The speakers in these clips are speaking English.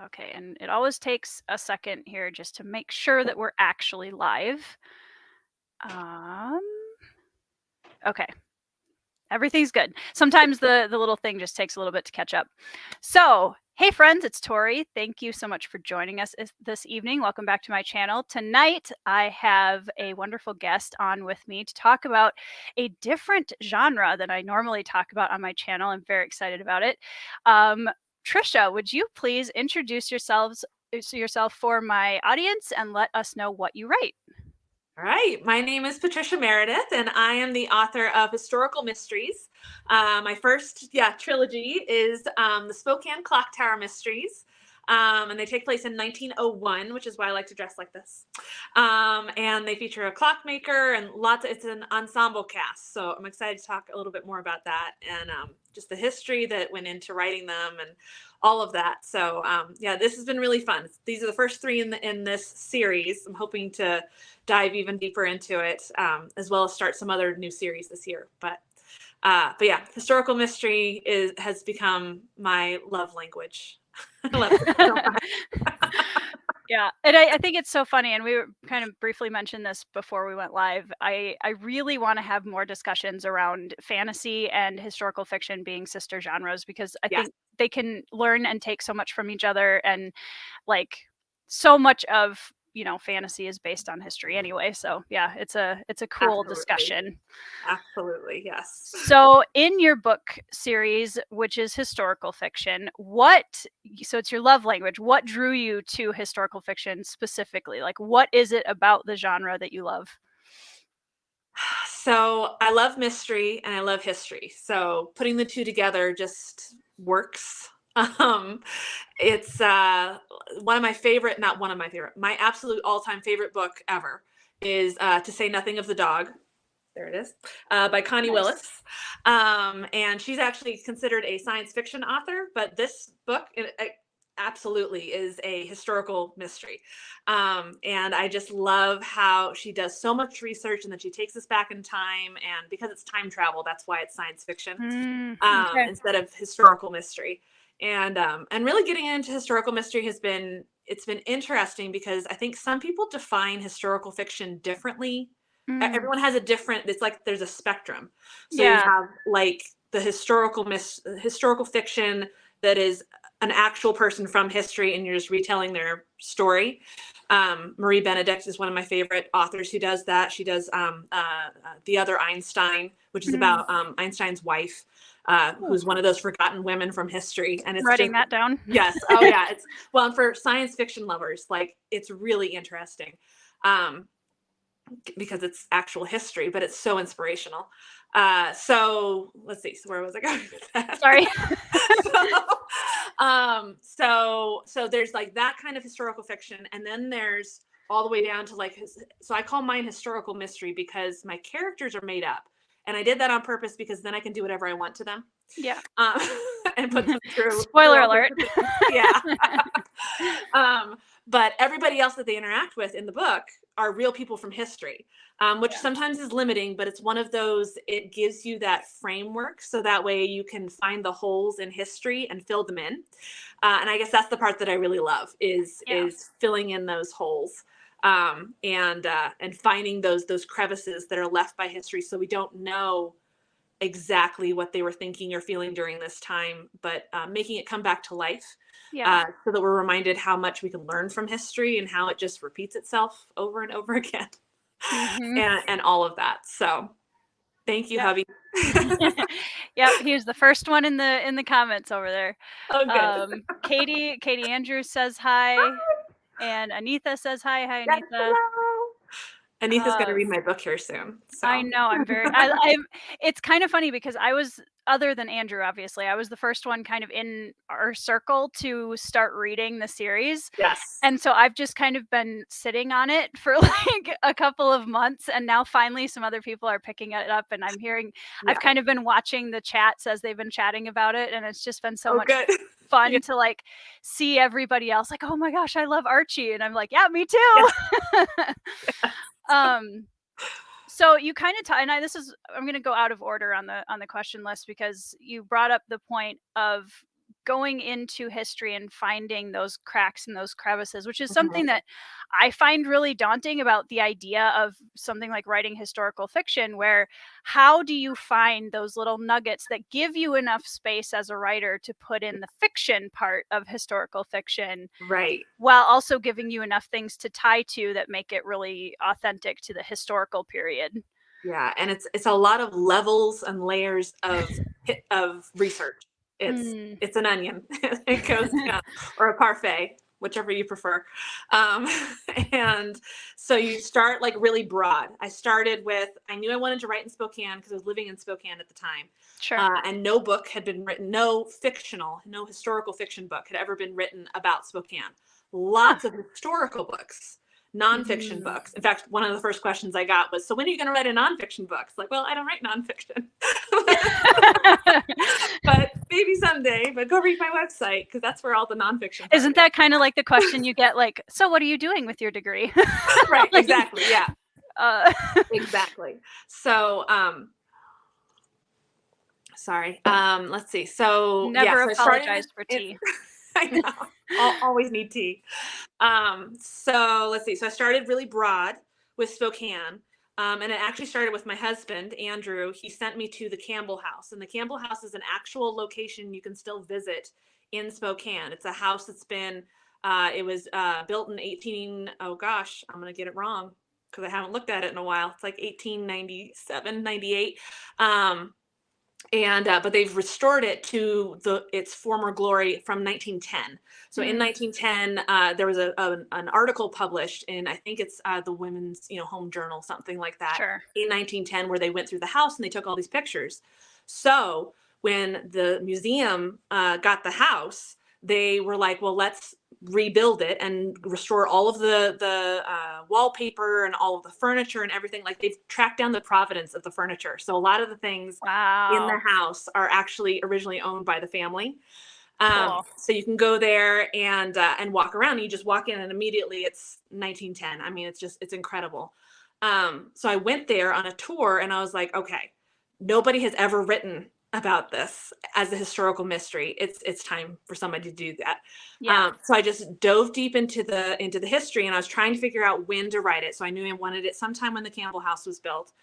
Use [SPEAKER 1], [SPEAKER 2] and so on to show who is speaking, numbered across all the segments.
[SPEAKER 1] Okay, and it always takes a second here just to make sure that we're actually live. Okay. Everything's good. Sometimes the little thing just takes a little bit to catch up. So, hey friends, it's Tori. Thank you so much for joining us this evening. Welcome back to my channel. Tonight, I have a wonderful guest on with me to talk about a different genre than I normally talk about on my channel. I'm very excited about it. Tricia, would you please introduce yourself for my audience and let us know what you write?
[SPEAKER 2] All right, my name is Patricia Meredith, and I am the author of historical mysteries. My first, trilogy is the Spokane Clock Tower mysteries, and they take place in 1901, which is why I like to dress like this. And they feature a clockmaker and it's an ensemble cast. So I'm excited to talk a little bit more about that and just the history that went into writing them and all of that. So this has been really fun. These are the first three in this series. I'm hoping to dive even deeper into it, as well as start some other new series this year. But yeah, historical mystery has become my love language. I love it so much.
[SPEAKER 1] Yeah, and I think it's so funny, and we were kind of briefly mentioned this before we went live. I really want to have more discussions around fantasy and historical fiction being sister genres, because I
[SPEAKER 2] Yes.
[SPEAKER 1] think they can learn and take so much from each other, and like so much of fantasy is based on history anyway. So yeah, it's a cool
[SPEAKER 2] Absolutely.
[SPEAKER 1] discussion.
[SPEAKER 2] Absolutely, yes.
[SPEAKER 1] So in your book series, which is historical fiction, so it's your love language, what drew you to historical fiction specifically? Like, what is it about the genre that you love?
[SPEAKER 2] So I love mystery and I love history. So putting the two together just works. It's one of my favorite, not one of my favorite, my absolute all-time favorite book ever is To Say Nothing of the Dog. There it is, by Connie
[SPEAKER 1] Nice.
[SPEAKER 2] Willis. And she's actually considered a science fiction author, but this book it absolutely is a historical mystery. And I just love how she does so much research and then she takes us back in time. And because it's time travel, that's why it's science fiction
[SPEAKER 1] Okay.
[SPEAKER 2] instead of historical mystery. And really getting into historical mystery it's been interesting because I think some people define historical fiction differently. Everyone has a different, it's like there's a spectrum. So you
[SPEAKER 1] Yeah.
[SPEAKER 2] have like the historical fiction that is an actual person from history and you're just retelling their story. Marie Benedict is one of my favorite authors who does that. She does The Other Einstein, which is about Einstein's wife, who's one of those forgotten women from history. And it's
[SPEAKER 1] Writing that down.
[SPEAKER 2] Yes. Oh yeah. And for science fiction lovers, like it's really interesting. Because it's actual history, but it's so inspirational. So let's see. So where was I going with that?
[SPEAKER 1] Sorry.
[SPEAKER 2] So there's like that kind of historical fiction, and then there's all the way down to so I call mine historical mystery because my characters are made up, and I did that on purpose because then I can do whatever I want to them.
[SPEAKER 1] Yeah.
[SPEAKER 2] And put them through.
[SPEAKER 1] Spoiler alert.
[SPEAKER 2] Yeah. But everybody else that they interact with in the book are real people from history, which sometimes is limiting, but it's one of those, it gives you that framework so that way you can find the holes in history and fill them in. And I guess that's the part that I really love is filling in those holes. And finding those crevices that are left by history so we don't know exactly what they were thinking or feeling during this time, but making it come back to life. So that we're reminded how much we can learn from history and how it just repeats itself over and over again. And all of that. So thank you, hubby.
[SPEAKER 1] Yep, he's the first one in the comments over there.
[SPEAKER 2] Oh, good.
[SPEAKER 1] Katie Andrews says hi. And Anitha says hi. Hi, Anitha.
[SPEAKER 2] Yes, hello. Anitha's going to read my book here soon. So.
[SPEAKER 1] I know. It's kind of funny because other than Andrew, obviously, I was the first one kind of in our circle to start reading the series.
[SPEAKER 2] Yes.
[SPEAKER 1] And so I've just kind of been sitting on it for like a couple of months. And now finally some other people are picking it up and I've kind of been watching the chats as they've been chatting about it. And it's just been so much fun to like see everybody else like, oh my gosh, I love Archie. And I'm like, yeah, me too. So you kind of and I'm going to go out of order on the question list because you brought up the point of going into history and finding those cracks and those crevices, which is
[SPEAKER 2] Mhm.
[SPEAKER 1] something that I find really daunting about the idea of something like writing historical fiction, where how do you find those little nuggets that give you enough space as a writer to put in the fiction part of historical fiction
[SPEAKER 2] Right.
[SPEAKER 1] while also giving you enough things to tie to that make it really authentic to the historical period?
[SPEAKER 2] Yeah, and it's a lot of levels and layers of research. It's
[SPEAKER 1] Mm.
[SPEAKER 2] it's an onion. It goes down, or a parfait, whichever you prefer. Um, and so you start like really broad. I started with, I knew I wanted to write in Spokane because I was living in Spokane at the time.
[SPEAKER 1] Sure.
[SPEAKER 2] And no book had been written, no historical fiction book had ever been written about Spokane. Lots of historical books, nonfiction
[SPEAKER 1] Mhm.
[SPEAKER 2] books. In fact, one of the first questions I got was, so when are you going to write a nonfiction book? It's like, well, I don't write nonfiction. But maybe someday, but go read my website because that's where all the nonfiction part
[SPEAKER 1] Isn't that kind of like the question you get, like, so what are you doing with your degree?
[SPEAKER 2] right,
[SPEAKER 1] Like,
[SPEAKER 2] exactly. Yeah,
[SPEAKER 1] uh,
[SPEAKER 2] exactly. So, sorry. Let's see. So yeah,
[SPEAKER 1] never
[SPEAKER 2] so I started
[SPEAKER 1] apologize for
[SPEAKER 2] in,
[SPEAKER 1] tea.
[SPEAKER 2] I know. Always need tea. So let's see. So I started really broad with Spokane. And it actually started with my husband, Andrew. He sent me to the Campbell House. And the Campbell House is an actual location you can still visit in Spokane. It's a house that's been, it was built in 18, oh gosh, I'm going to get it wrong because I haven't looked at it in a while. It's like 1897, 98. But they've restored it to its former glory from 1910. So in 1910, there was an article published in, I think it's the Women's Home Journal, something like that,
[SPEAKER 1] Sure.
[SPEAKER 2] in 1910, where they went through the house and they took all these pictures. So when the museum got the house, they were like, well, let's rebuild it and restore all of the wallpaper and all of the furniture and everything. Like, they've tracked down the provenance of the furniture. So a lot of the things in the
[SPEAKER 1] Wow.
[SPEAKER 2] house are actually originally owned by the family.
[SPEAKER 1] Cool.
[SPEAKER 2] So you can go there and walk around. You just walk in and immediately it's 1910. I mean, it's incredible. So I went there on a tour and I was like, okay, nobody has ever written about this as a historical mystery. It's time for somebody to do that.
[SPEAKER 1] Yeah.
[SPEAKER 2] So I just dove deep into the history, and I was trying to figure out when to write it. So I knew I wanted it sometime when the Campbell House was built.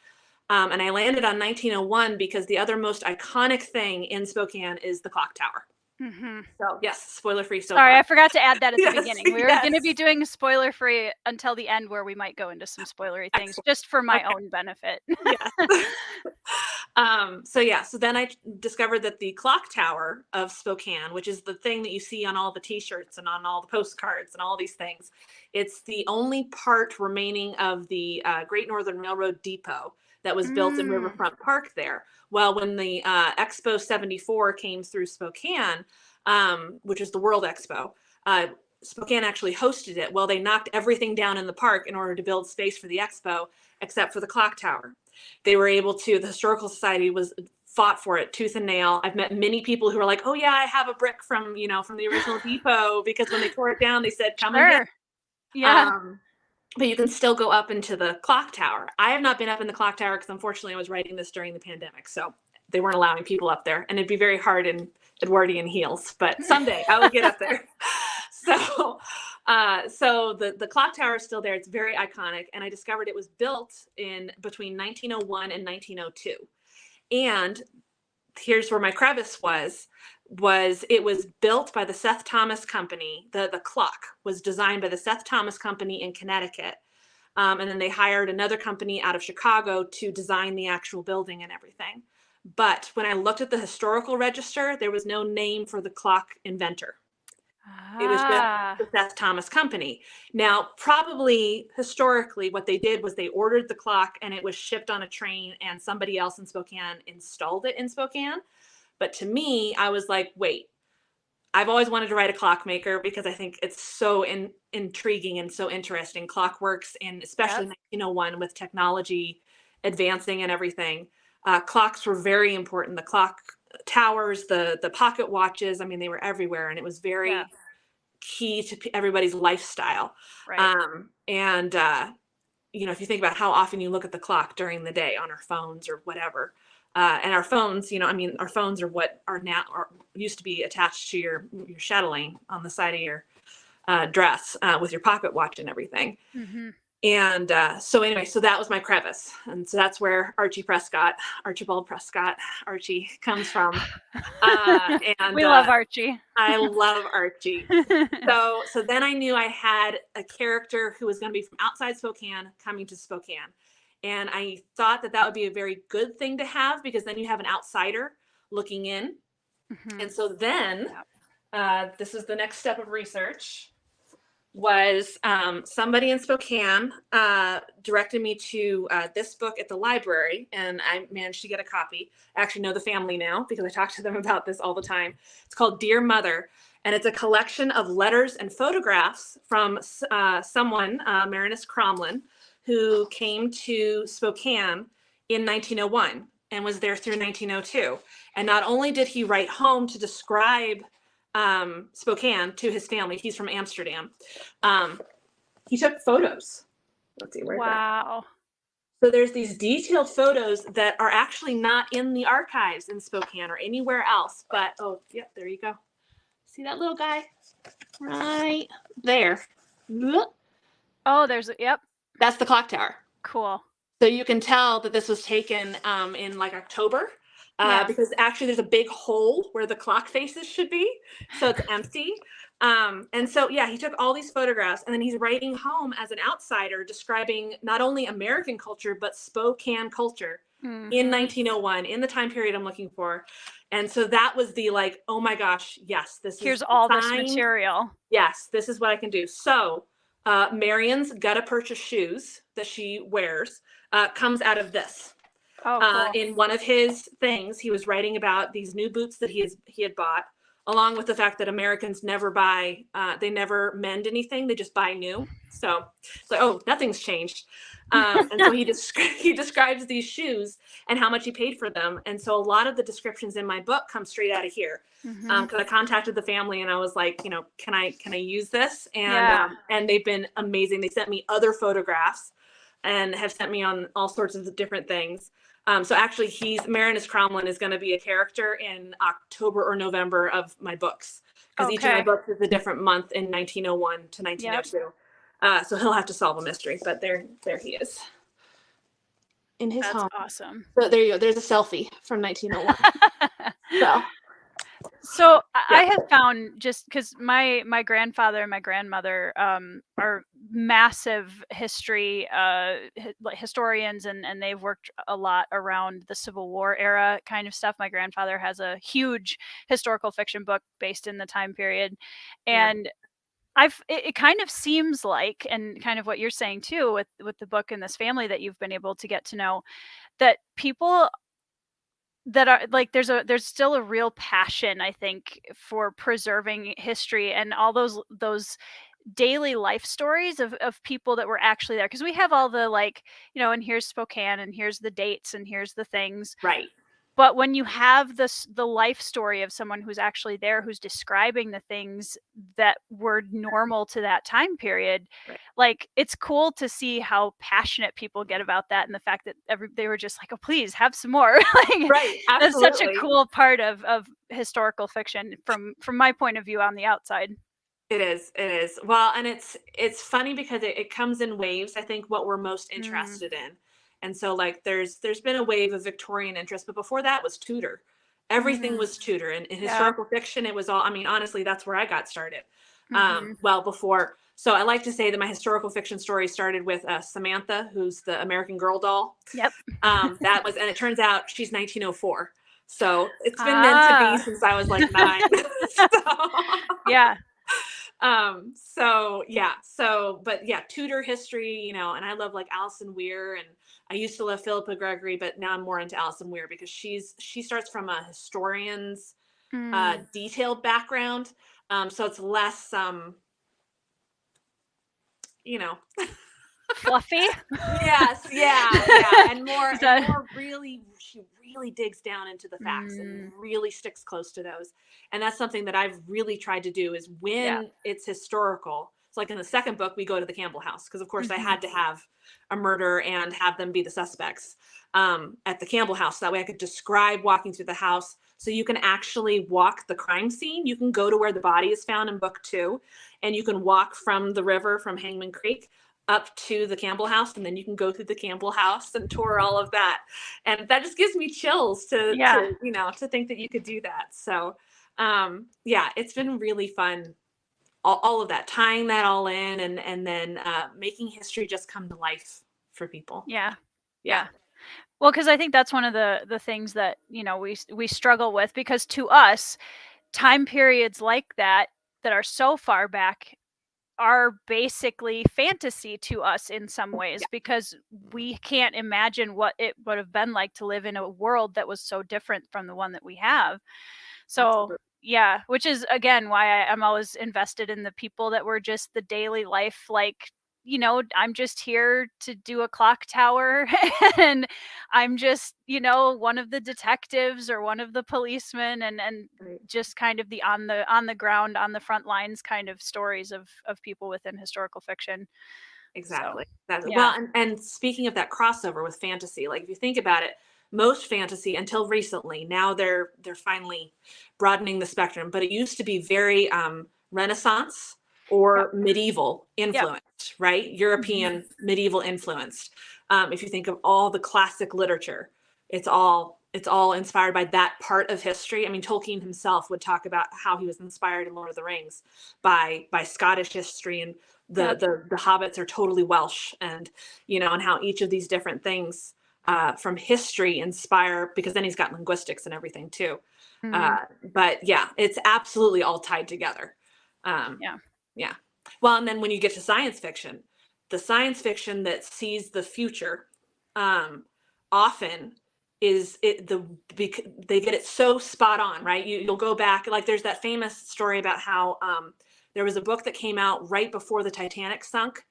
[SPEAKER 2] And I landed on 1901 because the other most iconic thing in Spokane is the clock tower.
[SPEAKER 1] Hmm.
[SPEAKER 2] So yes, spoiler free so
[SPEAKER 1] Sorry,
[SPEAKER 2] far.
[SPEAKER 1] I forgot to add that at the
[SPEAKER 2] Yes,
[SPEAKER 1] beginning. We were going to be
[SPEAKER 2] yes.
[SPEAKER 1] doing spoiler free until the end, where we might go into some spoilery things
[SPEAKER 2] Excellent.
[SPEAKER 1] just for my
[SPEAKER 2] Okay.
[SPEAKER 1] own benefit.
[SPEAKER 2] Yes. So then I discovered that the clock tower of Spokane, which is the thing that you see on all the t-shirts and on all the postcards and all these things, it's the only part remaining of the Great Northern Railroad depot that was built in
[SPEAKER 1] Mm.
[SPEAKER 2] Riverfront Park there. Well, when the Expo 74 came through Spokane, which is the World Expo, Spokane actually hosted it. Well, they knocked everything down in the park in order to build space for the expo, except for the clock tower. They were able to, the Historical Society was fought for it tooth and nail. I've met many people who are like, oh yeah, I have a brick from the original depot, because when they tore it down, they said, come and get it.
[SPEAKER 1] Sure. Yeah.
[SPEAKER 2] But you can still go up into the clock tower. I have not been up in the clock tower because unfortunately I was writing this during the pandemic. So they weren't allowing people up there, and it'd be very hard in Edwardian heels, but someday I will get up there. So the clock tower is still there. It's very iconic. And I discovered it was built in between 1901 and 1902. And here's where my crevice was it was built by the Seth Thomas Company. The clock was designed by the Seth Thomas Company in Connecticut. And then they hired another company out of Chicago to design the actual building and everything. But when I looked at the historical register, there was no name for the clock inventor. It was just
[SPEAKER 1] Ah.
[SPEAKER 2] the Seth Thomas Company. Now, probably historically, what they did was they ordered the clock and it was shipped on a train, and somebody else in Spokane installed it in Spokane. But to me, I was like, wait, I've always wanted to write a clockmaker because I think it's so intriguing and so interesting. Clockworks, and especially
[SPEAKER 1] Yep.
[SPEAKER 2] 1901 with technology advancing and everything. Clocks were very important. The clock towers, the pocket watches, I mean, they were everywhere, and it was
[SPEAKER 1] Yeah.
[SPEAKER 2] very key to everybody's lifestyle.
[SPEAKER 1] Right.
[SPEAKER 2] And if you think about how often you look at the clock during the day on our phones or whatever, And our phones, our phones are what are now used to be attached to your chatelaine on the side of your dress with your pocket watch and everything.
[SPEAKER 1] Mm-hmm.
[SPEAKER 2] And so anyway, so that was my crevice. And so that's where Archibald Prescott, Archie comes from. And
[SPEAKER 1] We love Archie.
[SPEAKER 2] I love Archie. So then I knew I had a character who was going to be from outside Spokane coming to Spokane. And I thought that would be a very good thing to have, because then you have an outsider looking in.
[SPEAKER 1] Mm-hmm.
[SPEAKER 2] And so then this is the next step of research, was somebody in Spokane directed me to this book at the library, and I managed to get a copy. I actually know the family now because I talk to them about this all the time. It's called Dear Mother, and it's a collection of letters and photographs from someone, Marinus Cromlin, who came to Spokane in 1901 and was there through 1902. And not only did he write home to describe Spokane to his family, he's from Amsterdam. He took photos. Let's see, where's that?
[SPEAKER 1] Wow.
[SPEAKER 2] So there's these detailed photos that are actually not in the archives in Spokane or anywhere else, but oh, yep, there you go. See that little guy right there? Look.
[SPEAKER 1] Oh, yep.
[SPEAKER 2] That's the clock tower.
[SPEAKER 1] Cool.
[SPEAKER 2] So you can tell that this was taken in like October. Because actually there's a big hole where the clock faces should be. So it's empty. And so, yeah, he took all these photographs, and then he's writing home as an outsider, describing not only American culture, but Spokane culture in 1901, in the time period I'm looking for. And so that was the like, oh my gosh, yes,
[SPEAKER 1] here's all this material.
[SPEAKER 2] Yes, this is what I can do. So Marion's gutta percha shoes that she wears comes out of this.
[SPEAKER 1] Oh, cool.
[SPEAKER 2] In one of his things, he was writing about these new boots that he had bought, along with the fact that Americans never buy, they never mend anything, they just buy new. So it's like, oh, nothing's changed. And so he describes these shoes and how much he paid for them. And so a lot of the descriptions in my book come straight out of here. Because I contacted the family and I was like, can I use this? And and they've been amazing. They sent me other photographs and have sent me on all sorts of different things. So actually, Marinus Cromlin is going to be a character in October or November of my books, because each of my books is a different month in 1901 to 1902. So he'll have to solve a mystery, but there he is in his home.
[SPEAKER 1] That's awesome.
[SPEAKER 2] So there you go. There's a selfie from 1901.
[SPEAKER 1] So I have found, just because my grandfather and my grandmother are massive history historians, and they've worked a lot around the Civil War era kind of stuff. My grandfather has a huge historical fiction book based in the time period, and it kind of seems like, and kind of what you're saying too with the book and this family that you've been able to get to know, that people that are like, there's still a real passion, I think, for preserving history and all those daily life stories of people that were actually there, because we have all the like, and here's Spokane and here's the dates and here's the things,
[SPEAKER 2] right?
[SPEAKER 1] But when you have the life story of someone who's actually there, who's describing the things that were normal to that time period, like, it's cool to see how passionate people get about that, and the fact that they were just like, oh, please have some more. Like,
[SPEAKER 2] right, absolutely.
[SPEAKER 1] That's such a cool part of historical fiction from my point of view on the outside.
[SPEAKER 2] It is. Well, and it's funny because it comes in waves. I think what we're most interested in. And so, like, there's been a wave of Victorian interest, but before that was Tudor. Everything was Tudor. And in historical fiction, it was all, I mean, honestly, that's where I got started. Well, before. So I like to say that my historical fiction story started with Samantha, who's the American Girl doll.
[SPEAKER 1] Yep.
[SPEAKER 2] And it turns out she's 1904. So it's been meant to be since I was like 9.
[SPEAKER 1] Yeah.
[SPEAKER 2] But Tudor history, and I love like Alison Weir, and I used to love Philippa Gregory, but now I'm more into Alison Weir because she starts from a historian's detailed background. So it's less,
[SPEAKER 1] fluffy.
[SPEAKER 2] Yes. Yeah. And more really, she really digs down into the facts and really sticks close to those. And that's something that I've really tried to do, is when it's historical, So like in the second book, we go to the Campbell house because of course I had to have a murder and have them be the suspects at the Campbell house. That way I could describe walking through the house. So you can actually walk the crime scene. You can go to where the body is found in book 2, and you can walk from the river from Hangman Creek up to the Campbell house, and then you can go through the Campbell house and tour all of that. And that just gives me chills to you know, to think that you could do that. So yeah, it's been really fun. All of that, tying that all in, and then making history just come to life for people.
[SPEAKER 1] Yeah. Well, because I think that's one of the things that, you know, we struggle with, because to us, time periods like that are so far back are basically fantasy to us in some ways, because we can't imagine what it would have been like to live in a world that was so different from the one that we have. So
[SPEAKER 2] Absolutely.
[SPEAKER 1] yeah, which is again why I'm always invested in the people that were just the daily life, like, you know, I'm just here to do a clock tower and I'm just, you know, one of the detectives or one of the policemen, and
[SPEAKER 2] Right.
[SPEAKER 1] just kind of the on the ground, on the front lines kind of stories of people within historical fiction.
[SPEAKER 2] Exactly.
[SPEAKER 1] So,
[SPEAKER 2] Exactly.
[SPEAKER 1] yeah.
[SPEAKER 2] Well, and speaking of that crossover with fantasy, like if you think about it, most fantasy until recently, now they're finally broadening the spectrum, but it used to be very Renaissance
[SPEAKER 1] Yep.
[SPEAKER 2] or medieval
[SPEAKER 1] Yep.
[SPEAKER 2] influenced, right? European medieval influenced. If you think of all the classic literature, it's all inspired by that part of history. I mean, Tolkien himself would talk about how he was inspired in Lord of the Rings by Scottish history, and
[SPEAKER 1] Yep.
[SPEAKER 2] the hobbits are totally Welsh, and you know, and how each of these different things from history inspire, because then he's got linguistics and everything too. But yeah, it's absolutely all tied together.
[SPEAKER 1] Yeah.
[SPEAKER 2] Yeah. Well, and then when you get to science fiction, the science fiction that sees the future often is they get it so spot on, right? You'll go back, like there's that famous story about how there was a book that came out right before the Titanic sunk,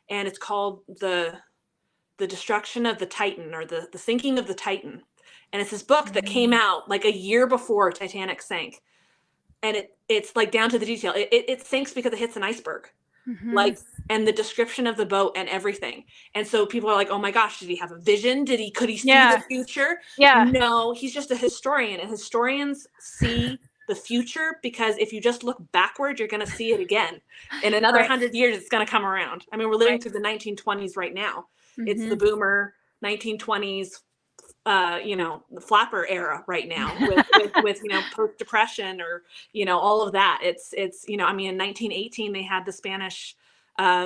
[SPEAKER 2] and it's called the Destruction of the Titan, or the Sinking of the Titan. And it's this book that came out like a year before Titanic sank, and it's like down to the detail. It sinks because it hits an iceberg, like, and the description of the boat and everything. And so people are like, oh my gosh, did he have a vision? Could he see the future?
[SPEAKER 1] Yeah.
[SPEAKER 2] No, he's just a historian, and historians see the future because if you just look backward, you're going to see it again. In another 100 years, it's going to come around. I mean, we're living through the 1920s right now. It's the boomer 1920s, you know, the flapper era right now with you know, post-depression, or you know, all of that. It's you know, I mean, in 1918 they had the Spanish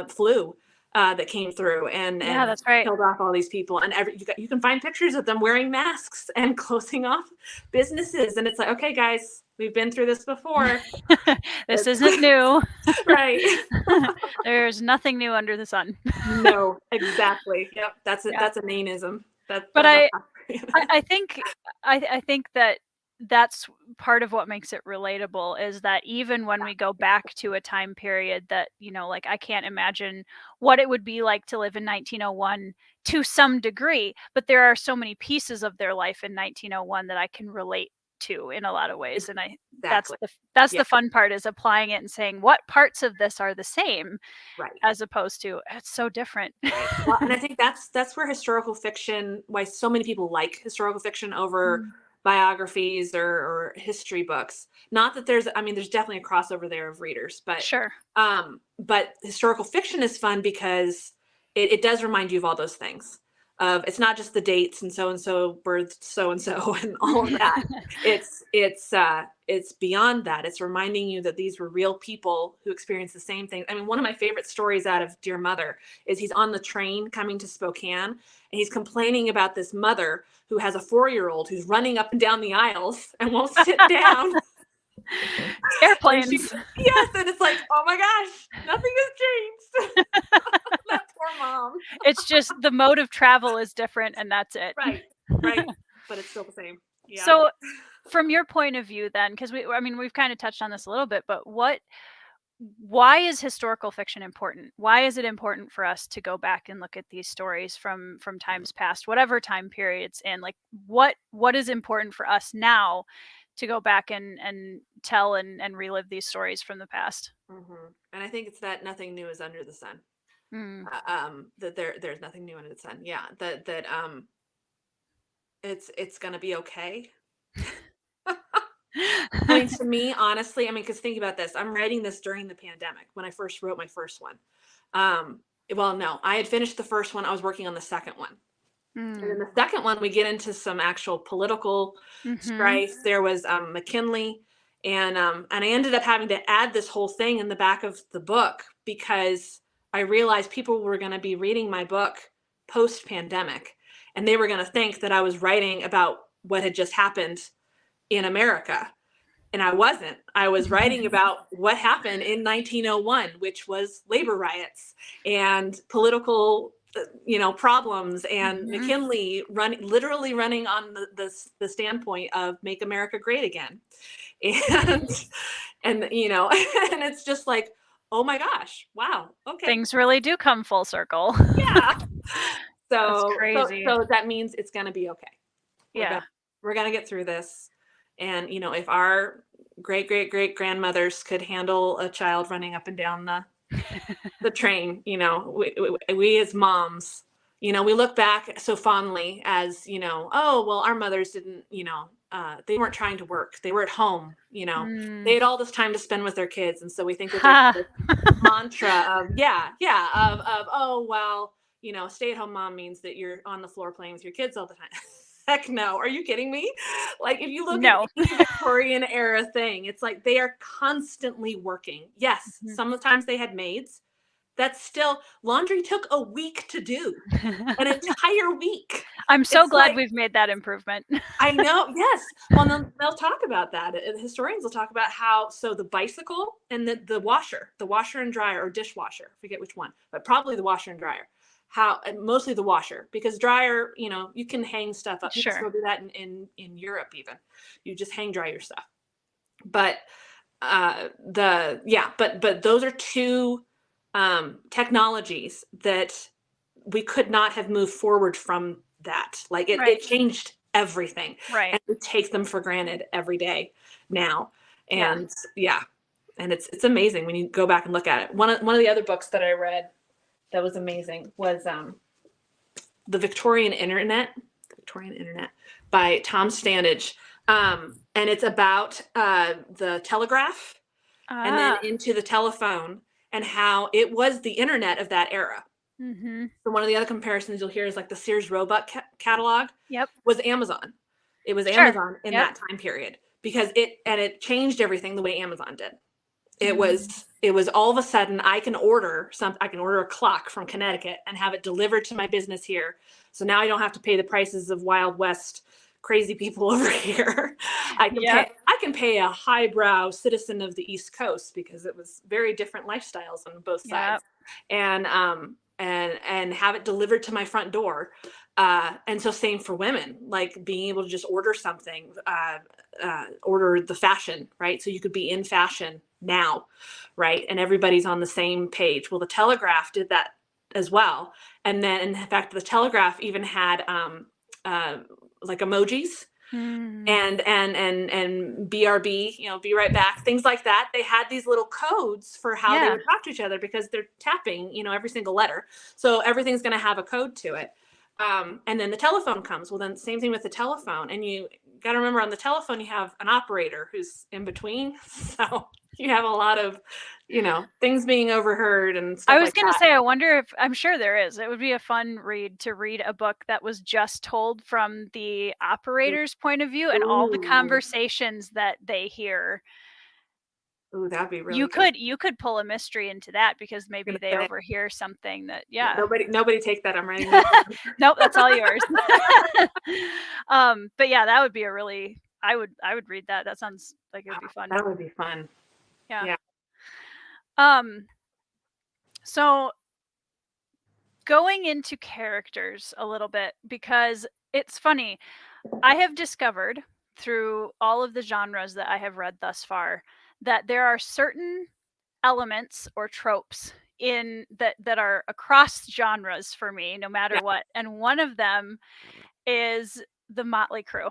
[SPEAKER 2] flu that came through and
[SPEAKER 1] that's right.
[SPEAKER 2] killed off all these people, and you can find pictures of them wearing masks and closing off businesses, and it's like, okay guys, we've been through this before.
[SPEAKER 1] This isn't new.
[SPEAKER 2] Right.
[SPEAKER 1] There's nothing new under the sun.
[SPEAKER 2] No, exactly. Yep, that's it. That's a nameism.
[SPEAKER 1] But I think that that's part of what makes it relatable, is that even when we go back to a time period that, you know, like I can't imagine what it would be like to live in 1901 to some degree, but there are so many pieces of their life in 1901 that I can relate to in a lot of ways, and that's the fun part, is applying it and saying what parts of this are the same,
[SPEAKER 2] right,
[SPEAKER 1] as opposed to it's so different.
[SPEAKER 2] Well, and I think that's where historical fiction, why so many people like historical fiction over biographies or history books. Not that there's, I mean, there's definitely a crossover there of readers, but
[SPEAKER 1] Sure.
[SPEAKER 2] But historical fiction is fun because it does remind you of all those things. It's not just the dates and so birth so and all of that. It's beyond that. It's reminding you that these were real people who experienced the same thing. I mean, one of my favorite stories out of Dear Mother is he's on the train coming to Spokane, and he's complaining about this mother who has a 4-year-old who's running up and down the aisles and won't sit down.
[SPEAKER 1] Airplanes.
[SPEAKER 2] Yes, and it's like, oh my gosh, nothing has changed. That poor mom.
[SPEAKER 1] It's just the mode of travel is different, and that's it.
[SPEAKER 2] Right. But it's still the same. Yeah.
[SPEAKER 1] So from your point of view then, because we've kind of touched on this a little bit, but why is historical fiction important? Why is it important for us to go back and look at these stories from times past, whatever time periods, and like what is important for us now to go back and tell and relive these stories from the past.
[SPEAKER 2] And I think it's that nothing new is under the sun. That there's nothing new under the sun. Yeah, that it's gonna be okay. I mean, to me, honestly, I mean, because think about this. I'm writing this during the pandemic when I first wrote my first one. Well, no, I had finished the first one. I was working on the second one. And in the second one, we get into some actual political strife. There was McKinley, and I ended up having to add this whole thing in the back of the book because I realized people were going to be reading my book post-pandemic, and they were going to think that I was writing about what had just happened in America. And I wasn't. I was writing about what happened in 1901, which was labor riots and political, problems, and McKinley literally running on the standpoint of make America great again. And, and it's just like, oh my gosh, wow. Okay.
[SPEAKER 1] Things really do come full circle.
[SPEAKER 2] Yeah. So,
[SPEAKER 1] That's crazy.
[SPEAKER 2] So that means it's going to be okay.
[SPEAKER 1] Yeah.
[SPEAKER 2] We're going to get through this. And, if our great grandmothers could handle a child running up and down the train, we as moms, we look back so fondly as, oh, well, our mothers didn't, they weren't trying to work. They were at home, they had all this time to spend with their kids. And so we think that there's this mantra of, oh, well, stay-at-home mom means that you're on the floor playing with your kids all the time. Heck no. Are you kidding me? Like, if you look at the Victorian era thing, it's like they are constantly working. Yes, sometimes they had maids. That's still, laundry took a week to do, an entire week.
[SPEAKER 1] I'm so glad we've made that improvement.
[SPEAKER 2] I know. Yes. Well, they'll talk about that. Historians will talk about how, so the bicycle and the washer and dryer, or dishwasher, forget which one, but probably the washer and dryer. Mostly the washer, because dryer, you can hang stuff up. You can still do that in Europe even. You just hang dry your stuff. But but those are two technologies that we could not have moved forward from that. Like it changed everything.
[SPEAKER 1] Right.
[SPEAKER 2] And we take them for granted every day now. And and it's amazing when you go back and look at it. One of the other books that I read that was amazing was The Victorian Internet by Tom Standage. And it's about the telegraph and then into the telephone and how it was the internet of that era. So one of the other comparisons you'll hear is like the Sears Roebuck catalog was Amazon. It was Amazon in that time period because it changed everything the way Amazon did. It was all of a sudden I can order a clock from Connecticut and have it delivered to my business here. So now I don't have to pay the prices of Wild West crazy people over here. I can pay a highbrow citizen of the East Coast because it was very different lifestyles on both sides. And have it delivered to my front door. And so same for women, like being able to just order something, order the fashion, right? So you could be in fashion now, right? And everybody's on the same page. Well, the Telegraph did that as well. And then in fact, the Telegraph even had like emojis and BRB, be right back, things like that. They had these little codes for how they would talk to each other because they're tapping, every single letter. So everything's going to have a code to it. And then the telephone comes. Well, then same thing with the telephone. And you got to remember on the telephone, you have an operator who's in between. So you have a lot of, things being overheard and stuff.
[SPEAKER 1] I was going to say, I wonder if, I'm sure there is. It would be a fun read to read a book that was just told from the operator's point of view and all the conversations that they hear.
[SPEAKER 2] Ooh, that'd be really
[SPEAKER 1] you could pull a mystery into that because maybe they overhear something that
[SPEAKER 2] nobody take that. I'm writing.
[SPEAKER 1] Nope, that's all yours. But yeah, that would be a really I would read that. That sounds like it would be fun.
[SPEAKER 2] That would be fun.
[SPEAKER 1] Yeah. So going into characters a little bit, because it's funny, I have discovered through all of the genres that I have read thus far that there are certain elements or tropes in that are across genres for me, no matter what. And one of them is the Motley Crew,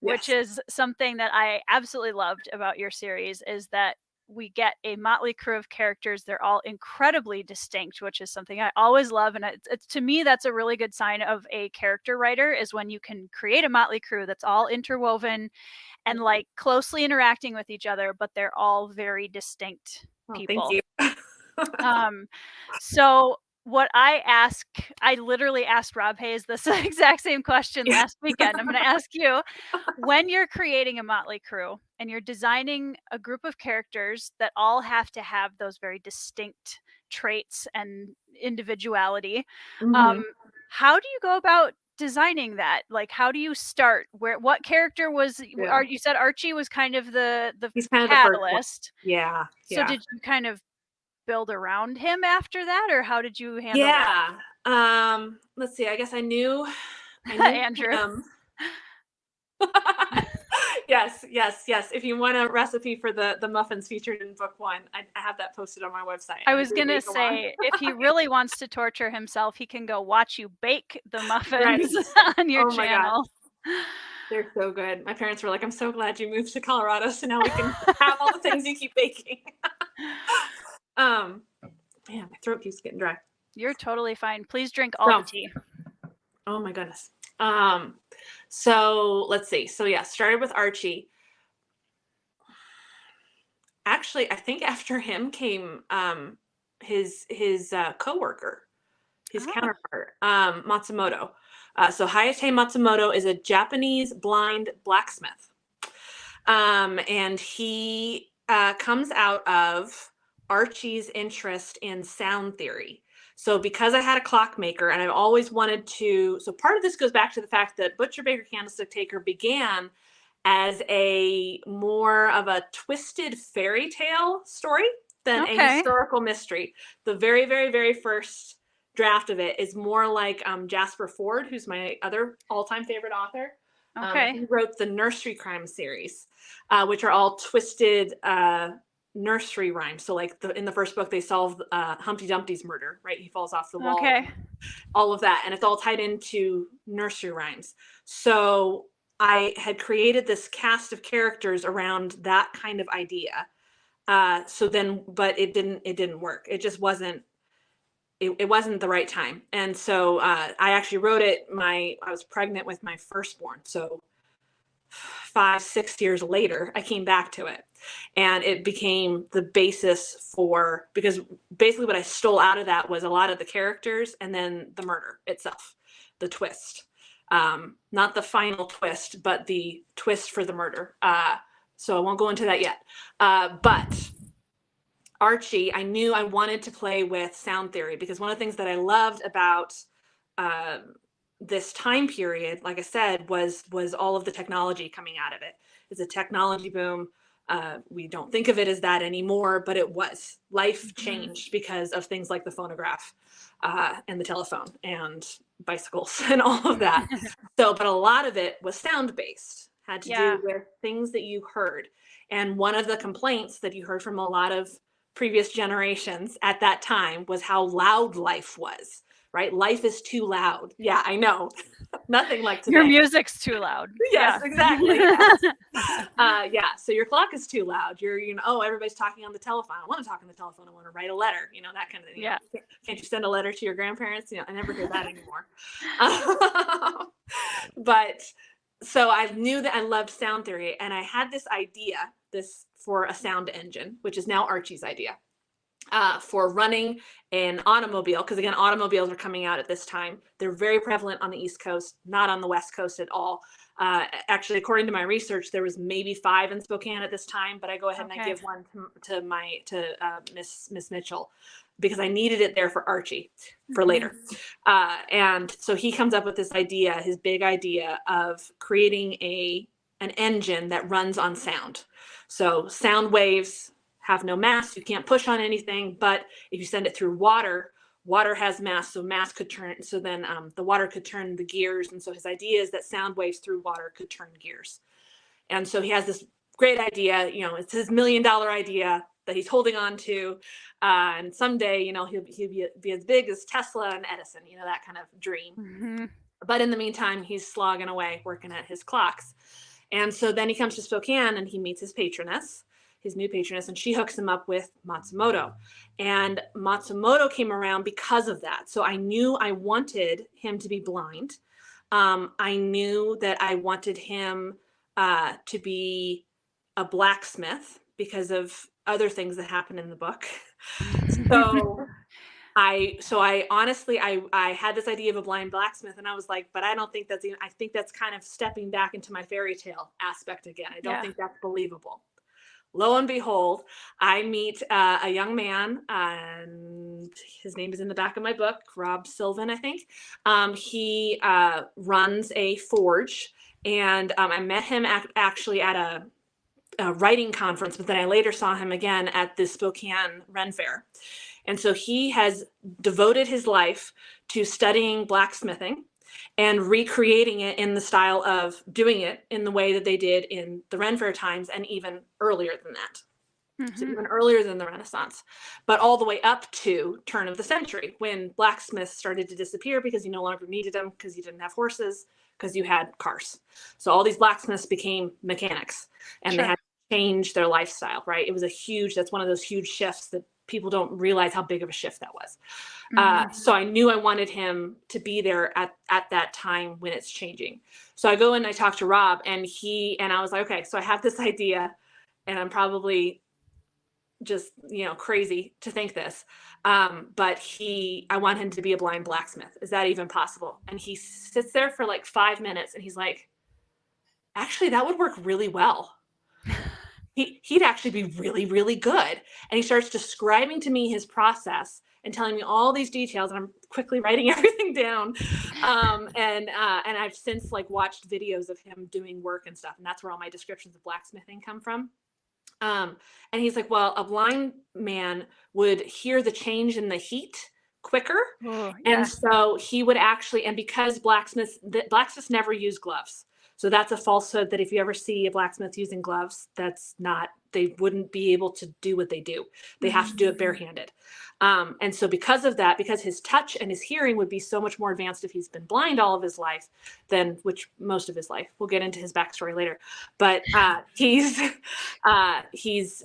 [SPEAKER 1] which is something that I absolutely loved about your series, is that we get a motley crew of characters. They're all incredibly distinct, which is something I always love. And it's to me, that's a really good sign of a character writer, is when you can create a motley crew that's all interwoven and like closely interacting with each other, but they're all very distinct people.
[SPEAKER 2] Thank you.
[SPEAKER 1] So what I literally asked Rob Hayes this exact same question last weekend. I'm going to ask you, when you're creating a motley crew and you're designing a group of characters that all have to have those very distinct traits and individuality, how do you go about designing that? Like, how do you start? What character was, you said Archie was kind of the
[SPEAKER 2] He's kind
[SPEAKER 1] catalyst.
[SPEAKER 2] Of the first one.
[SPEAKER 1] So did you kind of build around him after that, or how did you handle
[SPEAKER 2] that? Let's see. I guess I knew
[SPEAKER 1] Andrew.
[SPEAKER 2] Yes. If you want a recipe for the muffins featured in book 1, I have that posted on my website.
[SPEAKER 1] I was going to say, if he really wants to torture himself, he can go watch you bake the muffins on your channel.
[SPEAKER 2] They're so good. My parents were like, I'm so glad you moved to Colorado, so now we can have all the things you keep baking. Man, my throat keeps getting dry.
[SPEAKER 1] You're totally fine. Please drink all the tea.
[SPEAKER 2] Oh my goodness. So let's see. So started with Archie. Actually, I think after him came his coworker, his counterpart, Matsumoto. So Hayate Matsumoto is a Japanese blind blacksmith. And he comes out of Archie's interest in sound theory. So because I had a clockmaker and I've always wanted to, so part of this goes back to the fact that Butcher Baker Candlestick Taker began as a more of a twisted fairy tale story than a historical mystery. The very, very, very first draft of it is more like Jasper Fforde, who's my other all-time favorite author. He wrote the Nursery Crime series, which are all twisted nursery rhymes. So like in the first book, they solve Humpty Dumpty's murder, right? He falls off the wall. All of that. And it's all tied into nursery rhymes. So I had created this cast of characters around that kind of idea. But it didn't work. It just wasn't, it wasn't the right time. And so I actually wrote it, I was pregnant with my firstborn. So 5-6 years later, I came back to it. And it became the basis for, because basically what I stole out of that was a lot of the characters and then the murder itself, the twist. Not the final twist, but the twist for the murder. So I won't go into that yet. But Archie, I knew I wanted to play with sound theory, because one of the things that I loved about this time period, like I said, was all of the technology coming out of it. It's a technology boom. We don't think of it as that anymore, but it was. Life changed because of things like the phonograph and the telephone and bicycles and all of that. But a lot of it was sound-based, had to do with things that you heard. And one of the complaints that you heard from a lot of previous generations at that time was how loud life was. Right? Life is too loud. Yeah, I know. Nothing like today.
[SPEAKER 1] Your music's too loud.
[SPEAKER 2] Yes, exactly. Yes. So your clock is too loud. Everybody's talking on the telephone. I want to talk on the telephone. I want to write a letter, that kind of thing.
[SPEAKER 1] Yeah.
[SPEAKER 2] Can't you send a letter to your grandparents? I never hear that anymore. But so I knew that I loved sound theory, and I had this idea, for a sound engine, which is now Archie's idea. For running an automobile, because again, automobiles are coming out at this time. They're very prevalent on the East Coast, not on the West Coast at all. Actually, according to my research, there was maybe 5 in Spokane at this time, but I go ahead and I give one to Miss Mitchell, because I needed it there for Archie for later. And so he comes up with this idea, his big idea of creating an engine that runs on sound. So sound waves have no mass. You can't push on anything, but if you send it through water has mass, so mass could turn. So then the water could turn the gears. And so his idea is that sound waves through water could turn gears. And so he has this great idea, it's his $1 million idea that he's holding on to. And someday, he'll be as big as Tesla and Edison, that kind of dream. But in the meantime, he's slogging away, working at his clocks. And so then he comes to Spokane and he meets his patroness, his new patroness, and she hooks him up with Matsumoto. And Matsumoto came around because of that. So I knew I wanted him to be blind. I knew that I wanted him to be a blacksmith because of other things that happen in the book. So I honestly, I had this idea of a blind blacksmith, and I was like, but I don't think that's even, I think that's kind of stepping back into my fairy tale aspect again. I don't think that's believable. Lo and behold, I meet a young man, and his name is in the back of my book, Rob Sylvan, I think. He runs a forge, and I met him actually at a writing conference, but then I later saw him again at the Spokane Ren Fair. And so he has devoted his life to studying blacksmithing and recreating it in the style of doing it in the way that they did in the Ren Fair times, and even earlier than that. So even earlier than the Renaissance, but all the way up to turn of the century, when blacksmiths started to disappear because you no longer needed them, because you didn't have horses, because you had cars. So all these blacksmiths became mechanics, and they had to change their lifestyle, right? It was that's one of those huge shifts that people don't realize how big of a shift that was. So I knew I wanted him to be there at that time when it's changing. So I go and I talk to Rob, and I was like, okay, so I have this idea, and I'm probably just, crazy to think this. But I want him to be a blind blacksmith. Is that even possible? And he sits there for like 5 minutes, and he's like, actually, that would work really well. He'd actually be really, really good. And he starts describing to me his process and telling me all these details, and I'm quickly writing everything down. And I've since watched videos of him doing work and stuff, and that's where all my descriptions of blacksmithing come from. And he's like, well, a blind man would hear the change in the heat quicker. And so he would actually, and because blacksmiths never use gloves. So that's a falsehood, that if you ever see a blacksmith using gloves, they wouldn't be able to do what they do. They have to do it barehanded. And so because of that, because his touch and his hearing would be so much more advanced if he's been blind all of his life most of his life. We'll get into his backstory later. But he's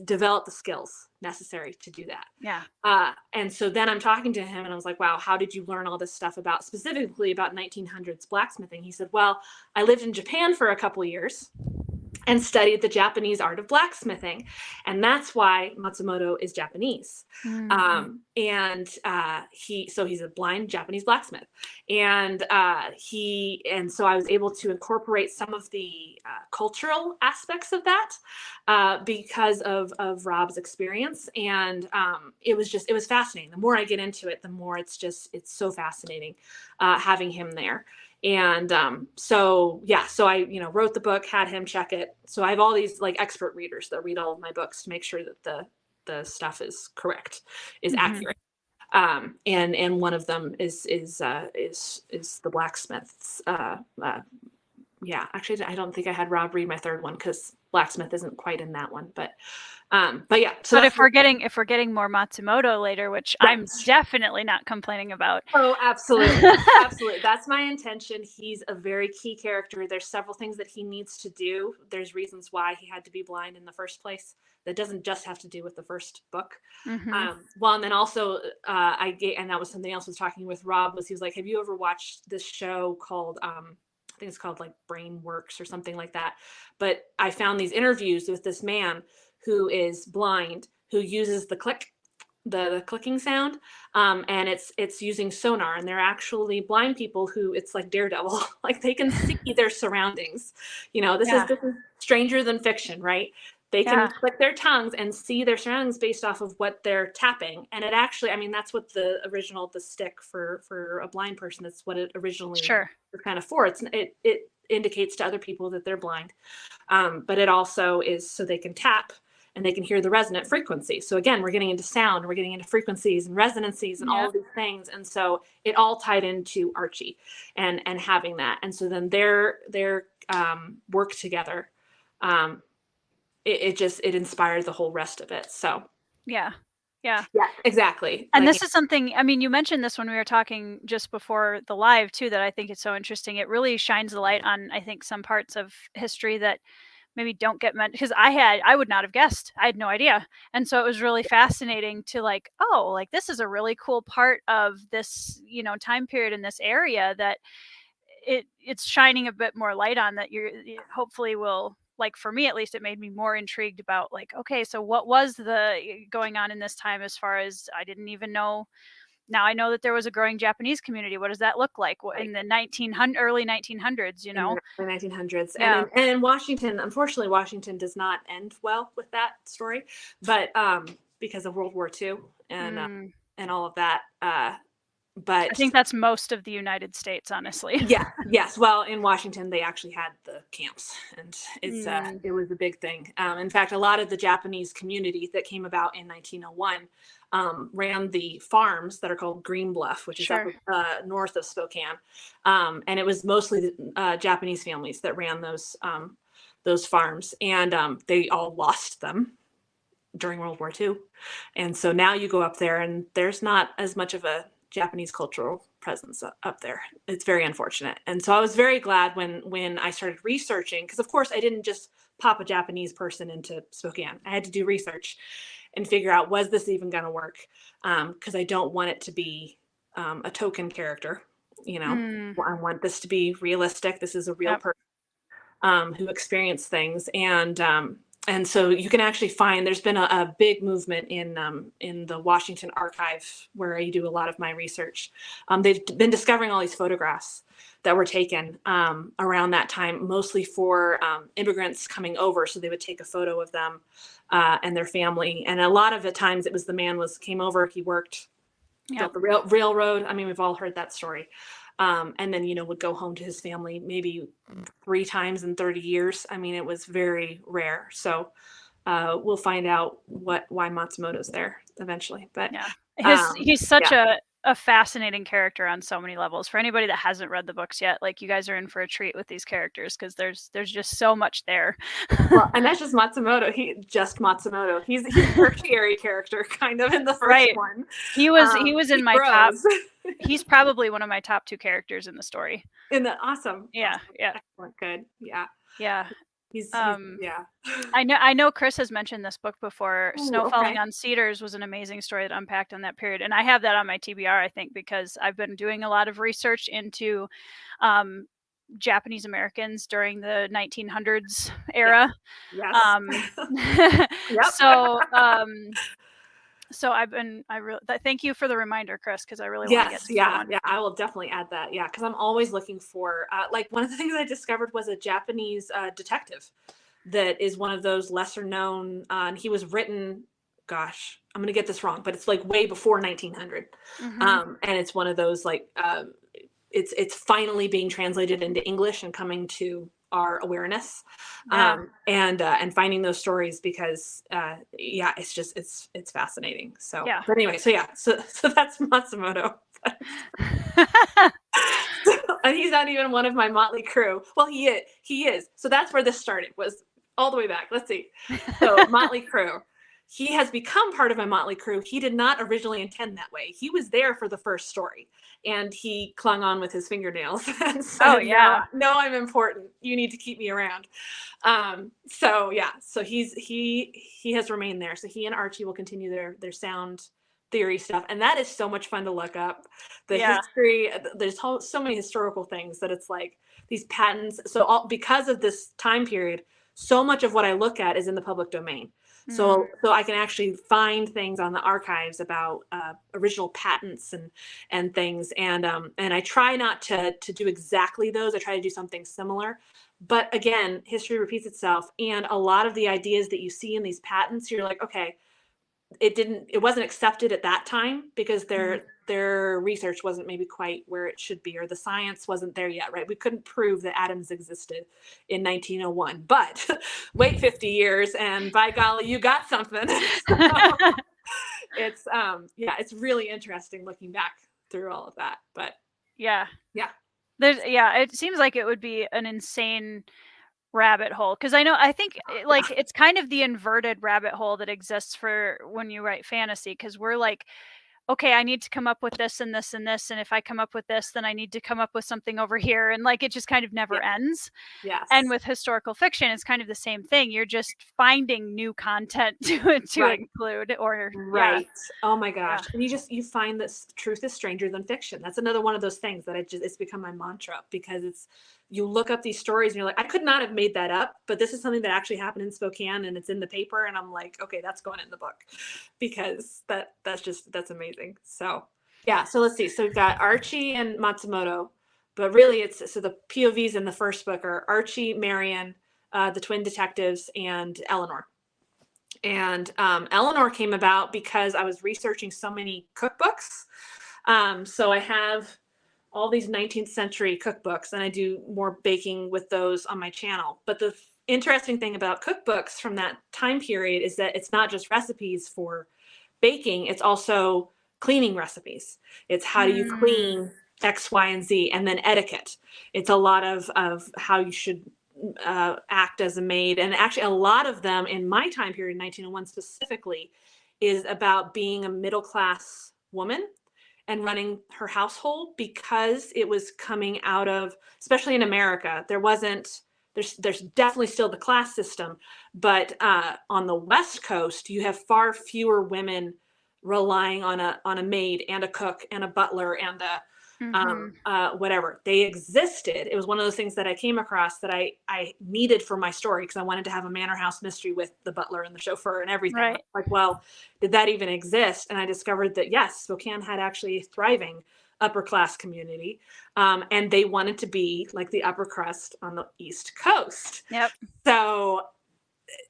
[SPEAKER 2] developed the skills necessary to do that.
[SPEAKER 1] Yeah.
[SPEAKER 2] And so then I'm talking to him, and I was like, wow, how did you learn all this stuff specifically about 1900s blacksmithing? He said, well, I lived in Japan for a couple of years and studied the Japanese art of blacksmithing. And that's why Matsumoto is Japanese. He's a blind Japanese blacksmith. And so I was able to incorporate some of the cultural aspects of that because of Rob's experience. And it was fascinating. The more I get into it, the more it's so fascinating having him there. And so I wrote the book, had him check it. So I have all these expert readers that read all of my books to make sure that the stuff is correct, is accurate. And one of them is the blacksmiths. Actually, I don't think I had Rob read my third one, because blacksmith isn't quite in that one, but yeah. So
[SPEAKER 1] but if we're getting more Matsumoto later, which I'm definitely not complaining about.
[SPEAKER 2] Oh, absolutely. Absolutely. That's my intention. He's a very key character. There's several things that he needs to do. There's reasons why he had to be blind in the first place. That doesn't just have to do with the first book. Well, and then also and that was something else I was talking with Rob, he was like, have you ever watched this show called, I think it's called Brain Works or something like that. But I found these interviews with this man who is blind, who uses the clicking sound, and it's using sonar, and they're actually blind people who, it's like Daredevil, they can see their surroundings. This is stranger than fiction, right? They can click their tongues and see their surroundings based off of what they're tapping. And it actually, that's what the stick for a blind person, that's what it originally was kind of for. It indicates to other people that they're blind. But it also is so they can tap and they can hear the resonant frequency. So again, we're getting into sound, we're getting into frequencies and resonancies and all of these things. And so it all tied into Archie and having that. And so then their work together, it inspired the whole rest of it. So
[SPEAKER 1] yeah. Yeah.
[SPEAKER 2] Yeah, exactly.
[SPEAKER 1] And
[SPEAKER 2] Like,
[SPEAKER 1] this is something, I mean, you mentioned this when we were talking just before the live too, that I think is so interesting. It really shines a light on, I think, some parts of history that maybe don't get meant, because I would not have guessed. I had no idea. And so it was really fascinating to like, oh, like this is a really cool part of this, time period in this area that it's shining a bit more light on, that hopefully will, like, for me at least, it made me more intrigued about, like, okay, so what was going on in this time, as far as I didn't even know. Now I know that there was a growing Japanese community. What does that look like? What, in
[SPEAKER 2] right.
[SPEAKER 1] the early 1900s,
[SPEAKER 2] In the early 1900s.
[SPEAKER 1] Yeah.
[SPEAKER 2] And in Washington, unfortunately, Washington does not end well with that story, but because of World War II
[SPEAKER 1] Mm.
[SPEAKER 2] and all of that.
[SPEAKER 1] I
[SPEAKER 2] But
[SPEAKER 1] think that's most of the United States, honestly.
[SPEAKER 2] yeah, yes. Well, in Washington, they actually had the camps, and
[SPEAKER 1] Mm.
[SPEAKER 2] it was a big thing. In fact, a lot of the Japanese community that came about in 1901 ran the farms that are called Green Bluff, which is up
[SPEAKER 1] Sure.
[SPEAKER 2] north of Spokane, and it was mostly Japanese families that ran those farms, and they all lost them during World War II. And so now you go up there and there's not as much of a Japanese cultural presence up there. It's very unfortunate. And so I was very glad when I started researching, because of course I didn't just pop a Japanese person into Spokane. I had to do research and figure out, was this even going to work? Because I don't want it to be a token character.
[SPEAKER 1] Mm.
[SPEAKER 2] I want this to be realistic. This is a real
[SPEAKER 1] Yep.
[SPEAKER 2] person who experience things. And so you can actually find, there's been a big movement in the Washington archive where I do a lot of my research. They've been discovering all these photographs that were taken around that time, mostly for immigrants coming over. So they would take a photo of them and their family. And a lot of the times it was the man came over, he worked,
[SPEAKER 1] Yep.
[SPEAKER 2] built the railroad. I mean, we've all heard that story. And then, would go home to his family maybe 3 times in 30 years. I mean, it was very rare. So we'll find out why Matsumoto's there eventually. But
[SPEAKER 1] Yeah.
[SPEAKER 2] um,
[SPEAKER 1] He's such
[SPEAKER 2] yeah.
[SPEAKER 1] a fascinating character on so many levels. For anybody that hasn't read the books yet, like, you guys are in for a treat with these characters, because there's just so much there.
[SPEAKER 2] Well, and that's just Matsumoto. He's a tertiary character kind of in the first
[SPEAKER 1] Right.
[SPEAKER 2] one.
[SPEAKER 1] He was in
[SPEAKER 2] He
[SPEAKER 1] my top.
[SPEAKER 2] grows.
[SPEAKER 1] He's probably one of my top 2 characters in the story.
[SPEAKER 2] Awesome.
[SPEAKER 1] Yeah,
[SPEAKER 2] Awesome.
[SPEAKER 1] yeah,
[SPEAKER 2] Excellent. Good. Yeah.
[SPEAKER 1] yeah.
[SPEAKER 2] He's
[SPEAKER 1] Um,
[SPEAKER 2] yeah.
[SPEAKER 1] I know Chris has mentioned this book before.
[SPEAKER 2] Oh,
[SPEAKER 1] Snow Falling
[SPEAKER 2] okay.
[SPEAKER 1] on Cedars was an amazing story that unpacked on that period, and I have that on my TBR, I think, because I've been doing a lot of research into um, Japanese Americans during the 1900s
[SPEAKER 2] Yeah.
[SPEAKER 1] era.
[SPEAKER 2] Yes.
[SPEAKER 1] Um,
[SPEAKER 2] Yep.
[SPEAKER 1] so I really thank you for the reminder, Chris, because I really want to get
[SPEAKER 2] Yes,
[SPEAKER 1] to that
[SPEAKER 2] yeah,
[SPEAKER 1] one.
[SPEAKER 2] yeah, I will definitely add that, yeah, because I'm always looking for, like, one of the things I discovered was a Japanese, detective that is one of those lesser known, and he was written, gosh, I'm gonna get this wrong, but it's, like, way before 1900,
[SPEAKER 1] Hmm.
[SPEAKER 2] and it's one of those, like, it's finally being translated into English and coming to our awareness,
[SPEAKER 1] Yeah.
[SPEAKER 2] and finding those stories because yeah, it's fascinating. So,
[SPEAKER 1] Yeah.
[SPEAKER 2] but anyway, so yeah, so that's Matsumoto. And he's not even one of my motley crew. Well, he is. So that's where this started, was all the way back. Let's see. So motley crew, he has become part of my motley crew. He did not originally intend that way. He was there for the first story and he clung on with his fingernails and
[SPEAKER 1] Oh
[SPEAKER 2] said, no,
[SPEAKER 1] yeah.
[SPEAKER 2] no, I'm important, you need to keep me around. So yeah, so he has remained there. So he and Archie will continue their sound theory stuff, and that is so much fun to look up. The
[SPEAKER 1] Yeah.
[SPEAKER 2] history, there's so many historical things that it's like these patents. So because of this time period, so much of what I look at is in the public domain.
[SPEAKER 1] Mm.
[SPEAKER 2] So I can actually find things on the archives about original patents and things, and I try not to do exactly those. I try to do something similar, but again, history repeats itself, and a lot of the ideas that you see in these patents, you're like, okay, it wasn't accepted at that time because
[SPEAKER 1] Mm.
[SPEAKER 2] their research wasn't maybe quite where it should be, or the science wasn't there yet, right? We couldn't prove that atoms existed in 1901, but wait 50 years and by golly, you got something. So it's yeah, it's really interesting looking back through all of that, but
[SPEAKER 1] Yeah.
[SPEAKER 2] yeah.
[SPEAKER 1] It seems like it would be an insane rabbit hole, because I think like it's kind of the inverted rabbit hole that exists for when you write fantasy, because we're like, okay, I need to come up with this and this and this, and if I come up with this, then I need to come up with something over here, and like it just kind of never ends.
[SPEAKER 2] Yes.
[SPEAKER 1] And with historical fiction, it's kind of the same thing. You're just finding new content to
[SPEAKER 2] Right.
[SPEAKER 1] include, or
[SPEAKER 2] Right. Oh my gosh.
[SPEAKER 1] Yeah.
[SPEAKER 2] And you find that truth is stranger than fiction. That's another one of those things that it's become my mantra, because you look up these stories and you're like, I could not have made that up, but this is something that actually happened in Spokane and it's in the paper. And I'm like, okay, that's going in the book, because that's amazing. So yeah. So let's see. So we've got Archie and Matsumoto, but really so the POVs in the first book are Archie, Marion, the twin detectives, and Eleanor. And Eleanor came about because I was researching so many cookbooks. So I have all these 19th century cookbooks, and I do more baking with those on my channel. But the interesting thing about cookbooks from that time period is that it's not just recipes for baking, it's also cleaning recipes. It's how do you clean X, Y, and Z, and then etiquette. It's a lot of how you should act as a maid. And actually a lot of them in my time period, 1901 specifically, is about being a middle-class woman and running her household, because it was coming out of, especially in America, there's definitely still the class system, but on the West Coast, you have far fewer women relying on a maid and a cook and a butler and a whatever. They existed. It was one of those things that I came across that I needed for my story, because I wanted to have a manor house mystery with the butler and the chauffeur and everything.
[SPEAKER 1] Right.
[SPEAKER 2] Like, well, did that even exist? And I discovered that yes, Spokane had actually a thriving upper class community, and they wanted to be like the upper crust on the East Coast.
[SPEAKER 1] Yep.
[SPEAKER 2] So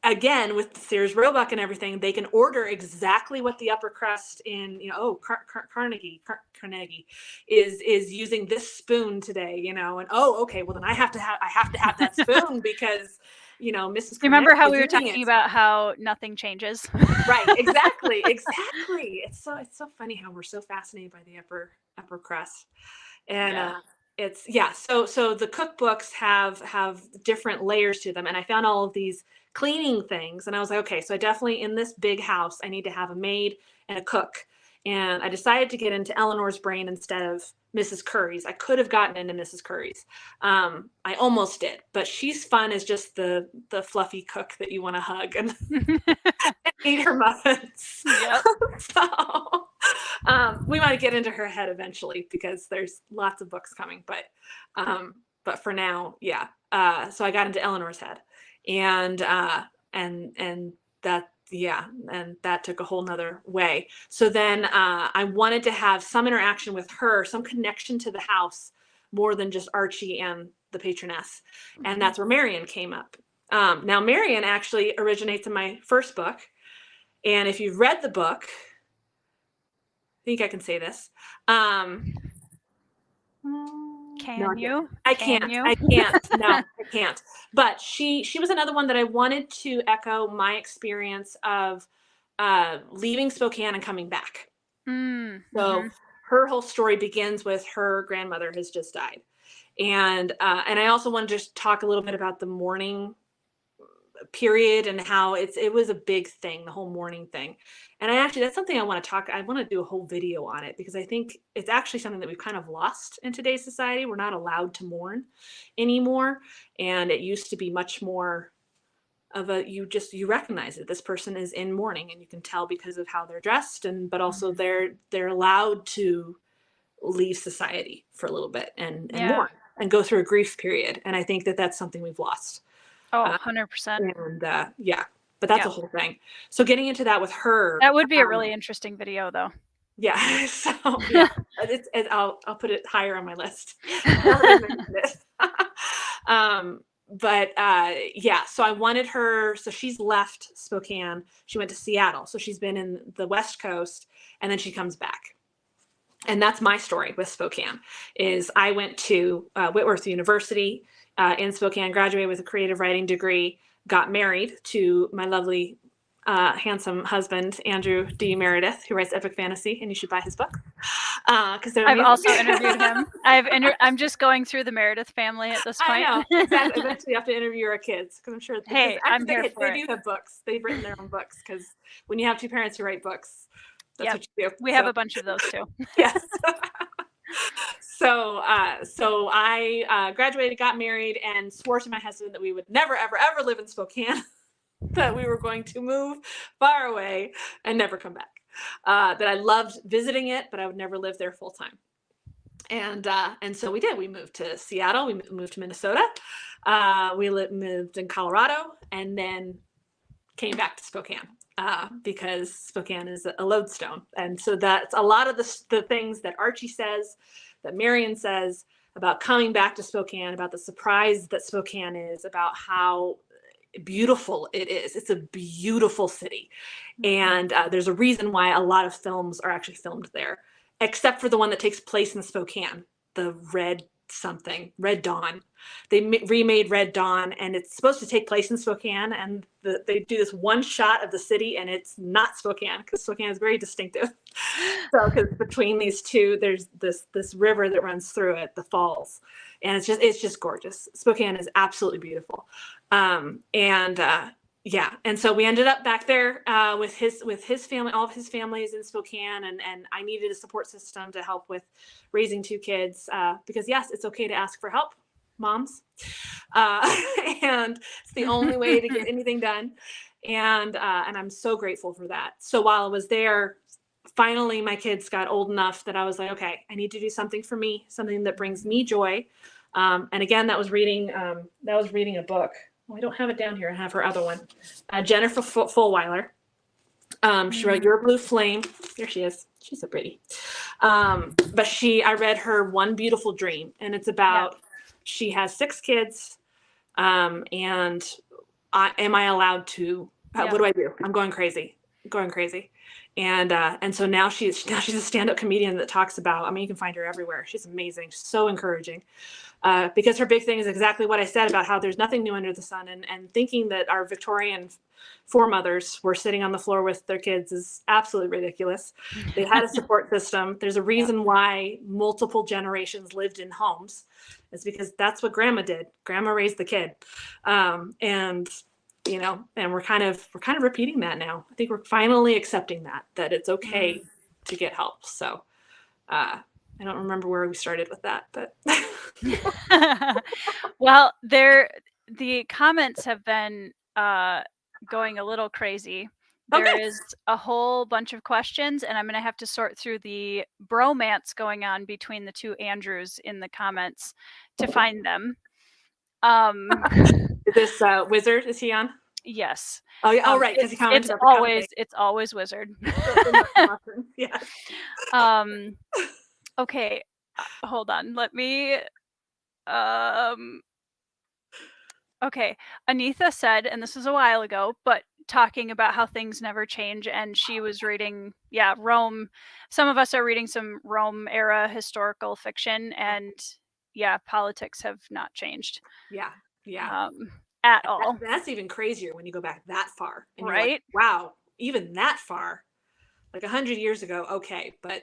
[SPEAKER 2] again, with Sears Roebuck and everything, they can order exactly what the upper crust in, Carnegie is using this spoon today, and okay, well then I have to have that spoon because, Mrs.
[SPEAKER 1] You remember how
[SPEAKER 2] Carnegie
[SPEAKER 1] we were
[SPEAKER 2] is doing
[SPEAKER 1] talking
[SPEAKER 2] it.
[SPEAKER 1] about how nothing changes?
[SPEAKER 2] Right, exactly. It's so funny how we're so fascinated by the upper crust. And so the cookbooks have different layers to them, and I found all of these cleaning things, and I was like, okay, so I definitely, in this big house, I need to have a maid and a cook. And I decided to get into Eleanor's brain instead of Mrs. Curry's. I could have gotten into Mrs. Curry's. I almost did, but she's fun as just the fluffy cook that you want to hug and eat her muffins.
[SPEAKER 1] Yep.
[SPEAKER 2] So we might get into her head eventually, because there's lots of books coming, but for now, yeah. So I got into Eleanor's head, and that took a whole nother way. So then I wanted to have some interaction with her, some connection to the house, more than just Archie and the patroness. And that's where Marion came up. Now Marion actually originates in my first book. And if you've read the book, I think I can say this.
[SPEAKER 1] Can you?
[SPEAKER 2] I can't. No, I can't. But she was another one that I wanted to echo my experience of leaving Spokane and coming back. So her whole story begins with her grandmother has just died. And I also want to just talk a little bit about the mourning period and how it was a big thing, the whole mourning thing. And that's something I want to do a whole video on it, because I think it's actually something that we've kind of lost in today's society. We're not allowed to mourn anymore. And it used to be much more of you recognize that this person is in mourning, and you can tell because of how they're dressed, but also they're allowed to leave society for a little bit and mourn and go through a grief period. And I think that that's something we've lost.
[SPEAKER 1] Oh, 100%.
[SPEAKER 2] And but that's a whole thing. So getting into that with her,
[SPEAKER 1] that would be a really interesting video, though.
[SPEAKER 2] Yeah. So I'll put it higher on my list. So I wanted her. So she's left Spokane. She went to Seattle. So she's been in the West Coast, and then she comes back. And that's my story with Spokane. Is I went to Whitworth University in Spokane, graduated with a creative writing degree, got married to my lovely handsome husband, Andrew D. Meredith, who writes epic fantasy, and you should buy his book because they're
[SPEAKER 1] I've
[SPEAKER 2] amazing.
[SPEAKER 1] also interviewed him. I'm just going through the Meredith family at this point.
[SPEAKER 2] I know, exactly. Eventually, you have to interview our kids because I'm sure.
[SPEAKER 1] Hey, I'm here for
[SPEAKER 2] they do have books. They've written their own books because when you have two parents who write books, that's what you do.
[SPEAKER 1] We have a bunch of those too.
[SPEAKER 2] Yes. So I graduated, got married, and swore to my husband that we would never, ever, ever live in Spokane. That we were going to move far away and never come back. That I loved visiting it, but I would never live there full time. And so we did. We moved to Seattle. We moved to Minnesota. We moved in Colorado, and then came back to Spokane because Spokane is a lodestone. And so that's a lot of the things that Archie says, that Marion says about coming back to Spokane, about the surprise that Spokane is, about how beautiful it is. It's a beautiful city. And there's a reason why a lot of films are actually filmed there, except for the one that takes place in Spokane, the Red Dawn. They remade Red Dawn, and it's supposed to take place in Spokane, and they do this one shot of the city, and it's not Spokane because Spokane is very distinctive. So because between these two, there's this river that runs through it, the falls, and it's just gorgeous. Spokane is absolutely beautiful. And so we ended up back there with his family. All of his family is in Spokane, and I needed a support system to help with raising two kids because yes, it's okay to ask for help, moms, and it's the only way to get anything done. And I'm so grateful for that. So while I was there, finally my kids got old enough that I was like, okay, I need to do something for me, something that brings me joy. And again, that was reading a book. Well, I don't have it down here. I have her other one, Jennifer Fulwiler. She wrote Your Blue Flame. There she is. She's so pretty. But I read her One Beautiful Dream, and it's about she has 6 kids, and am I allowed to? What do I do? I'm going crazy. And so now she's a stand-up comedian that talks about. I mean, you can find her everywhere. She's amazing. She's so encouraging. Because her big thing is exactly what I said about how there's nothing new under the sun, and thinking that our Victorian foremothers were sitting on the floor with their kids is absolutely ridiculous. They had a support system. There's a reason why multiple generations lived in homes. It's because that's what grandma did. Grandma raised the kid. And we're kind of repeating that now. I think we're finally accepting that it's okay to get help. So, I don't remember where we started with that, but.
[SPEAKER 1] Well, the comments have been going a little crazy. There is a whole bunch of questions, and I'm going to have to sort through the bromance going on between the two Andrews in the comments to find them.
[SPEAKER 2] Is this Wizard? Is he on?
[SPEAKER 1] Yes.
[SPEAKER 2] Oh, yeah. Right. Because he commented.
[SPEAKER 1] It's always Wizard.
[SPEAKER 2] Yes.
[SPEAKER 1] Okay. Hold on. Let me. Okay. Anitha said, and this was a while ago, but talking about how things never change, and she was reading, Rome. Some of us are reading some Rome era historical fiction, and politics have not changed. At all.
[SPEAKER 2] That's even crazier when you go back that far. And
[SPEAKER 1] right?
[SPEAKER 2] You're like, wow, even that far, like 100 years ago, okay, but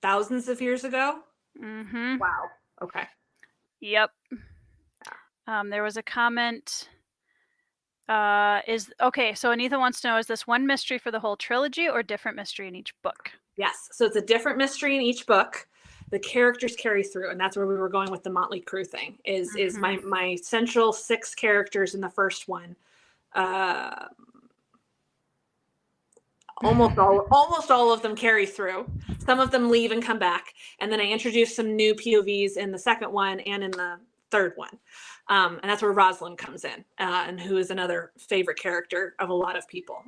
[SPEAKER 2] thousands of years ago?
[SPEAKER 1] Mm-hmm.
[SPEAKER 2] Wow. Okay.
[SPEAKER 1] Yep. There was a comment. So Anitha wants to know, is this one mystery for the whole trilogy or different mystery in each book?
[SPEAKER 2] Yes. So it's a different mystery in each book. The characters carry through, and that's where we were going with the Motley Crue thing. Is my central 6 characters in the first one. Almost all of them carry through. Some of them leave and come back, and then I introduced some new POVs in the second one and in the third one, and that's where Rosalind comes in, and who is another favorite character of a lot of people.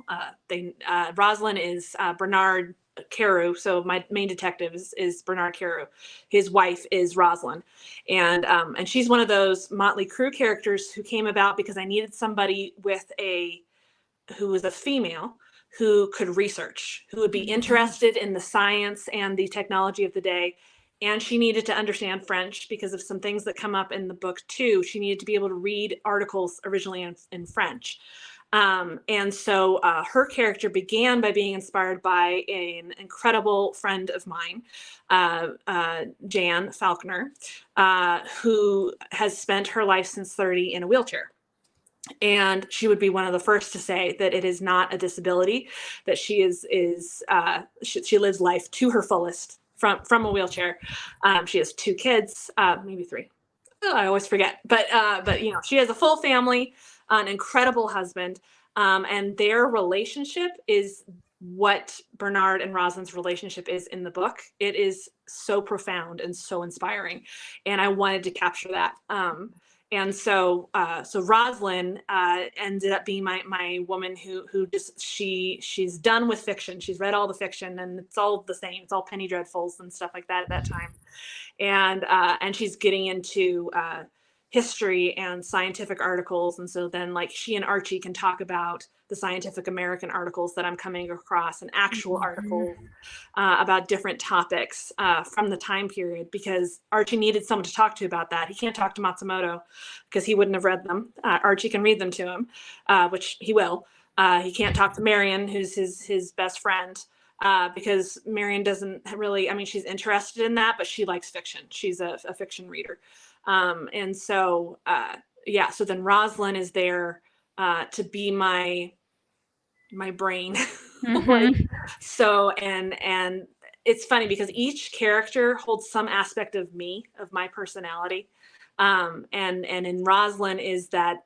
[SPEAKER 2] Rosalind is Bernard Carew. So my main detective is Bernard Carew. His wife is Rosalind, and she's one of those Motley Crue characters who came about because I needed somebody who was a female who could research, who would be interested in the science and the technology of the day. And she needed to understand French because of some things that come up in the book too. She needed to be able to read articles originally in French. And so her character began by being inspired by an incredible friend of mine, Jan Faulkner, who has spent her life since 30 in a wheelchair. And she would be one of the first to say that it is not a disability, that she she lives life to her fullest from a wheelchair. She has 2 kids, maybe 3. Oh, I always forget, but she has a full family, an incredible husband, and their relationship is what Bernard and Rosalind's relationship is in the book. It is so profound and so inspiring, and I wanted to capture that. And so Rosalind ended up being my woman who just she's done with fiction. She's read all the fiction, and it's all the same. It's all penny dreadfuls and stuff like that at that time. And she's getting into history and scientific articles. And so then like she and Archie can talk about the Scientific American articles that I'm coming across, and actual articles about different topics from the time period, because Archie needed someone to talk to about that. He can't talk to Matsumoto because he wouldn't have read them. Archie can read them to him, which he will. He can't talk to Marion, who's his best friend, because Marion doesn't really, I mean, she's interested in that, but she likes fiction. She's a fiction reader. And so, so then Rosalind is there to be my brain. And it's funny because each character holds some aspect of me, of my personality. And in Rosalind is that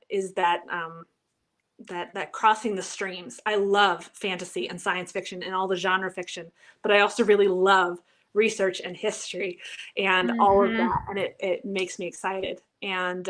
[SPEAKER 2] crossing the streams. I love fantasy and science fiction and all the genre fiction, but I also really love research and history and all of that. And it makes me excited. And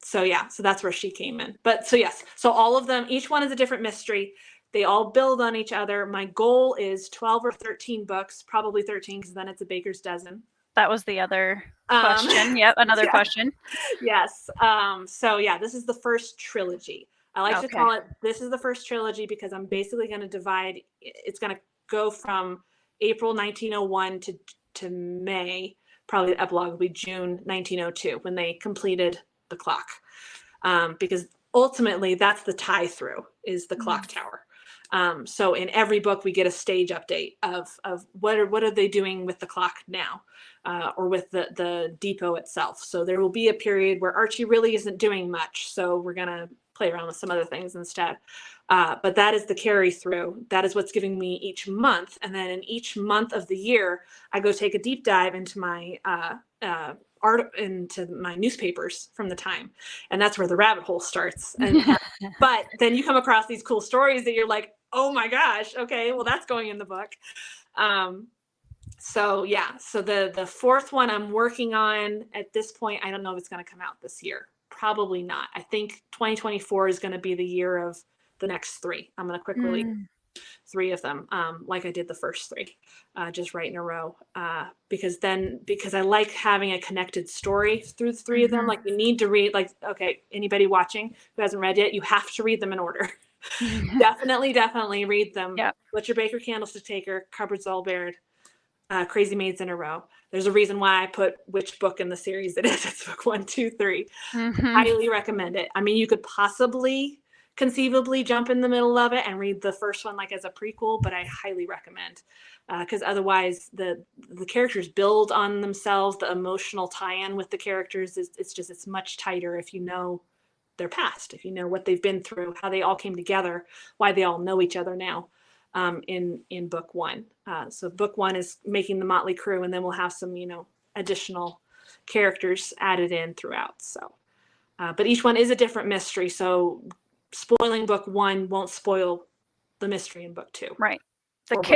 [SPEAKER 2] so that's where she came in. But so all of them, each one is a different mystery. They all build on each other. My goal is 12 or 13 books, probably 13, because then it's a baker's dozen.
[SPEAKER 1] That was the other question. Yep, another question.
[SPEAKER 2] Yes. This is the first trilogy. I like to call it, this is the first trilogy, because I'm basically going to divide, it's going to go from April 1901 to May, probably the epilogue will be June 1902, when they completed the clock. Because ultimately that's the tie through, is the clock tower. So in every book we get a stage update of what are they doing with the clock now, or with the depot itself. So there will be a period where Archie really isn't doing much, so we're going to play around with some other things instead. But that is the carry through. That is what's giving me each month. And then in each month of the year, I go take a deep dive into my into my newspapers from the time. And that's where the rabbit hole starts. But then you come across these cool stories that you're like, oh my gosh, okay, well, that's going in the book. So the fourth one I'm working on at this point, I don't know if it's going to come out this year. Probably not. I think 2024 is going to be the year of the next 3. I'm going to quick release 3 of them, like I did the first 3, just right in a row. Because I like having a connected story through the 3 of them. Like, you need to read, like, okay, anybody watching who hasn't read yet, you have to read them in order. Definitely read them.
[SPEAKER 1] Yep.
[SPEAKER 2] What's Your Baker, Candlestick Taker, Cupboards All Bared, Crazy Maids in a Row. There's a reason why I put which book in the series it is. It's book 1, 2, 3. Highly recommend it. I mean, you could possibly conceivably jump in the middle of it and read the first one like as a prequel, but I highly recommend, because otherwise the characters build on themselves. The emotional tie-in with the characters it's much tighter if you know their past, if you know what they've been through, how they all came together, why they all know each other now. In book 1. So book 1 is making the motley crew, and then we'll have some, additional characters added in throughout. So, but each one is a different mystery. So spoiling book 1 won't spoil the mystery in book 2.
[SPEAKER 1] Right.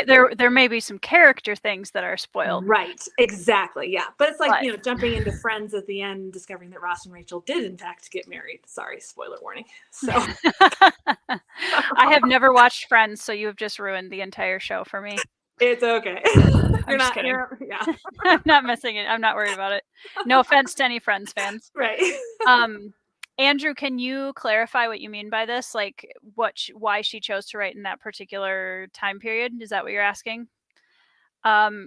[SPEAKER 1] There may be some character things that are spoiled.
[SPEAKER 2] Right. Exactly. Yeah. But it's like, jumping into Friends at the end, discovering that Ross and Rachel did in fact get married. Sorry, spoiler warning. So
[SPEAKER 1] I have never watched Friends, so you have just ruined the entire show for me.
[SPEAKER 2] It's okay.
[SPEAKER 1] I'm just kidding.
[SPEAKER 2] Yeah.
[SPEAKER 1] I'm not missing it. I'm not worried about it. No offense to any Friends fans.
[SPEAKER 2] Right.
[SPEAKER 1] Andrew, can you clarify what you mean by this? Like, why she chose to write in that particular time period? Is that what you're asking?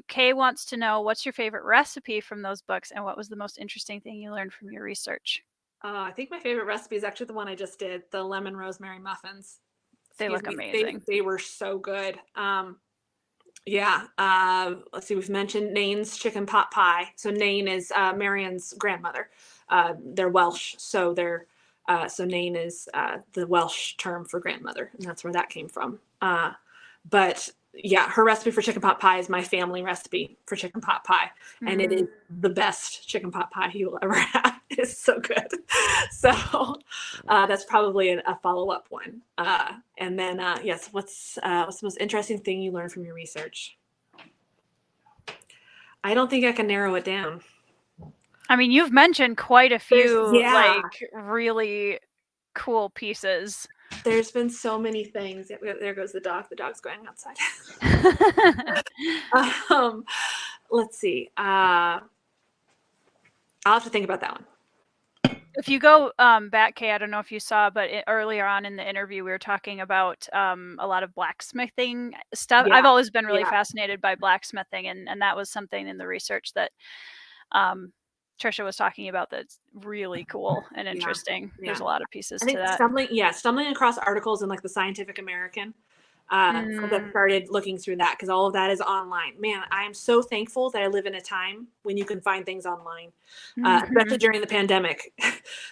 [SPEAKER 1] Kay wants to know, what's your favorite recipe from those books, and what was the most interesting thing you learned from your research?
[SPEAKER 2] I think my favorite recipe is actually the one I just did, the lemon rosemary muffins.
[SPEAKER 1] They
[SPEAKER 2] Excuse
[SPEAKER 1] look
[SPEAKER 2] me.
[SPEAKER 1] amazing.
[SPEAKER 2] They were so good. Yeah. Let's see. We've mentioned Nain's chicken pot pie. So Nain is Marion's grandmother. They're Welsh, so so Nain is the Welsh term for grandmother, and that's where that came from. But yeah, her recipe for chicken pot pie is my family recipe for chicken pot pie, and it is the best chicken pot pie you will ever have. It's so good. So that's probably a follow-up one. And then yes, what's the most interesting thing you learned from your research? I don't think I can narrow it down.
[SPEAKER 1] I mean, you've mentioned quite a few
[SPEAKER 2] Yeah.
[SPEAKER 1] like really cool pieces.
[SPEAKER 2] There's been so many things. There goes the dog. The dog's going outside. Let's see. I'll have to think about that one.
[SPEAKER 1] If you go back, Kay, I don't know if you saw, but earlier on in the interview, we were talking about a lot of blacksmithing stuff.
[SPEAKER 2] Yeah.
[SPEAKER 1] I've always been really fascinated by blacksmithing, and that was something in the research that Tricia was talking about that's really cool and interesting.
[SPEAKER 2] Yeah.
[SPEAKER 1] There's a lot of pieces
[SPEAKER 2] I think
[SPEAKER 1] to that.
[SPEAKER 2] stumbling across articles in like the Scientific American. That started looking through that because all of that is online. Man, I am so thankful that I live in a time when you can find things online, especially during the pandemic.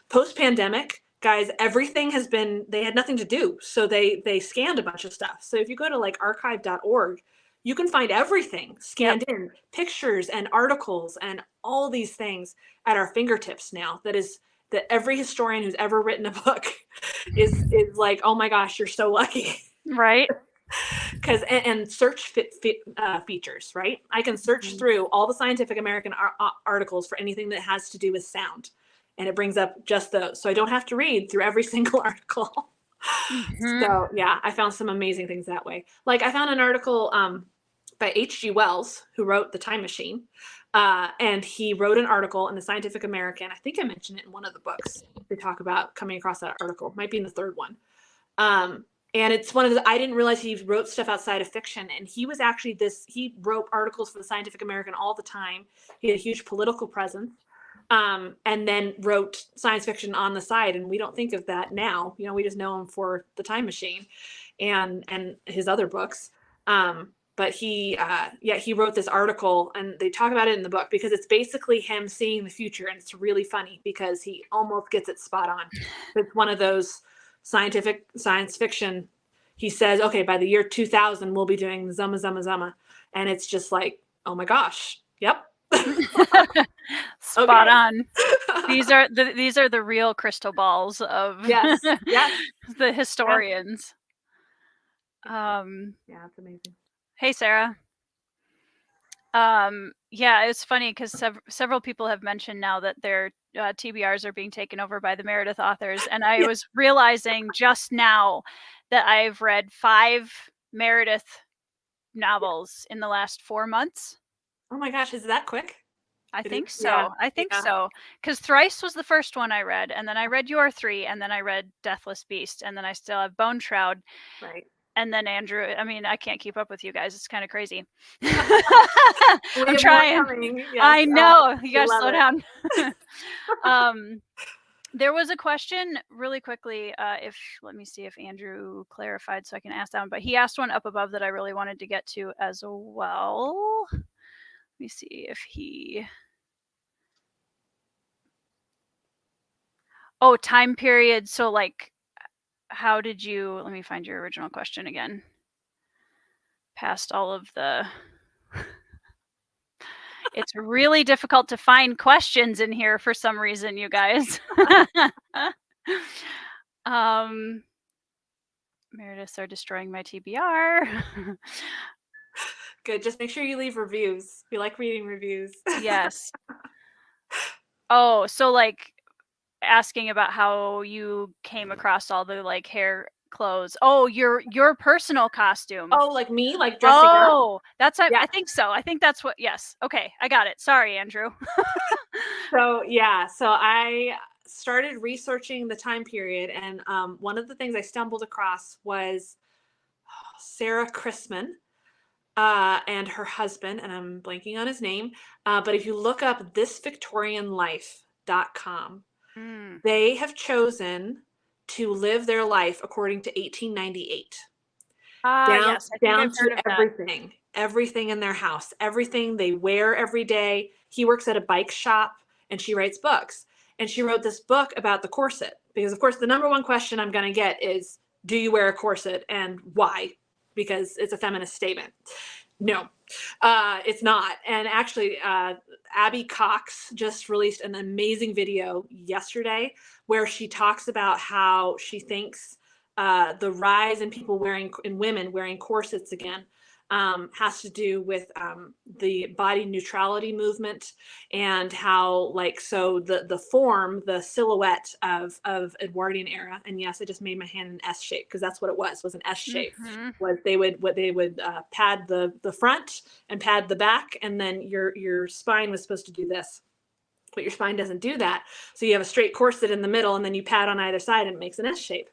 [SPEAKER 2] Post-pandemic, guys, everything they had nothing to do. So they scanned a bunch of stuff. So if you go to like archive.org, you can find everything scanned in, pictures and articles and all these things at our fingertips now. That every historian who's ever written a book is like, oh my gosh, you're so lucky.
[SPEAKER 1] Right.
[SPEAKER 2] Because and search features, right? I can search through all the Scientific American articles for anything that has to do with sound, and it brings up just those, so I don't have to read through every single article. So yeah, I found some amazing things that way. Like I found an article by H.G. Wells, who wrote The Time Machine, and he wrote an article in the Scientific American. I think I mentioned it in one of the books. They talk about coming across that article. Might be in the third one. And it's one of the, I didn't realize he wrote stuff outside of fiction. And he was actually he wrote articles for the Scientific American all the time. He had a huge political presence, and then wrote science fiction on the side. And we don't think of that now. We just know him for The Time Machine and his other books. But he wrote this article, and they talk about it in the book because it's basically him seeing the future. And it's really funny because he almost gets it spot on. It's one of those science fiction. He says, okay, by the year 2000, we'll be doing Zuma, Zuma, Zuma. And it's just like, oh my gosh. Yep.
[SPEAKER 1] Spot on. These are the real crystal balls of the historians.
[SPEAKER 2] Yeah, it's amazing.
[SPEAKER 1] Hey, Sarah. It's funny because several people have mentioned now that their TBRs are being taken over by the Meredith authors, and I was realizing just now that I've read 5 Meredith novels in the last 4 months.
[SPEAKER 2] Oh my gosh, is that quick?
[SPEAKER 1] I think so. I think so. Because Thrice was the first one I read, and then I read Your 3, and then I read Deathless Beast, and then I still have Bone Shroud.
[SPEAKER 2] Right.
[SPEAKER 1] And then Andrew, I mean, I can't keep up with you guys. It's kind of crazy. I'm trying. Yes. I know. You got to slow down. There was a question really quickly. Let me see if Andrew clarified so I can ask that one. But he asked one up above that I really wanted to get to as well. Let me see if he... Oh, time period. So like, how did you... Let me find your original question again. Past all of the... It's really difficult to find questions in here for some reason, you guys. Meredith are destroying my TBR.
[SPEAKER 2] Good. Just make sure you leave reviews. We like reading reviews.
[SPEAKER 1] Yes. Oh, so like asking about how you came across all the like hair clothes. Oh, your personal costume.
[SPEAKER 2] Oh, like me, like dressing up.
[SPEAKER 1] Oh, that's I think so. I think that's what. Yes. Okay, I got it. Sorry, Andrew.
[SPEAKER 2] So I started researching the time period, and one of the things I stumbled across was Sarah Chrisman and her husband, and I'm blanking on his name. But if you look up thisvictorianlife.com,
[SPEAKER 1] Mm.
[SPEAKER 2] They have chosen to live their life according to 1898.
[SPEAKER 1] Ah,
[SPEAKER 2] Down
[SPEAKER 1] yes, I think
[SPEAKER 2] down
[SPEAKER 1] I've
[SPEAKER 2] to
[SPEAKER 1] heard of that.
[SPEAKER 2] everything in their house, everything they wear every day. He works at a bike shop and she writes books. And she wrote this book about the corset because, of course, the number one question I'm going to get is, do you wear a corset and why? Because it's a feminist statement. No, it's not. And actually, Abby Cox just released an amazing video yesterday where she talks about how she thinks the rise in women wearing corsets again has to do with the body neutrality movement, and how, like, so the silhouette of Edwardian era, and yes, I just made my hand an S shape because that's what it was an S shape.
[SPEAKER 1] Mhm.
[SPEAKER 2] Was they would pad the front and pad the back, and then your spine was supposed to do this, but your spine doesn't do that. So you have a straight corset in the middle, and then you pad on either side, and it makes an S shape.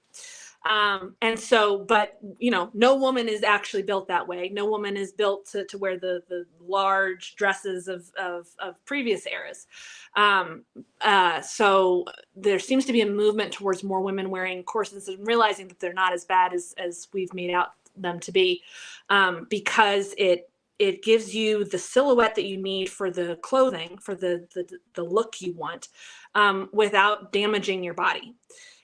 [SPEAKER 2] And so, but no woman is actually built that way. No woman is built to wear the large dresses of previous eras. So there seems to be a movement towards more women wearing corsets and realizing that they're not as bad as we've made out them to be, because it gives you the silhouette that you need for the clothing, for the look you want, without damaging your body.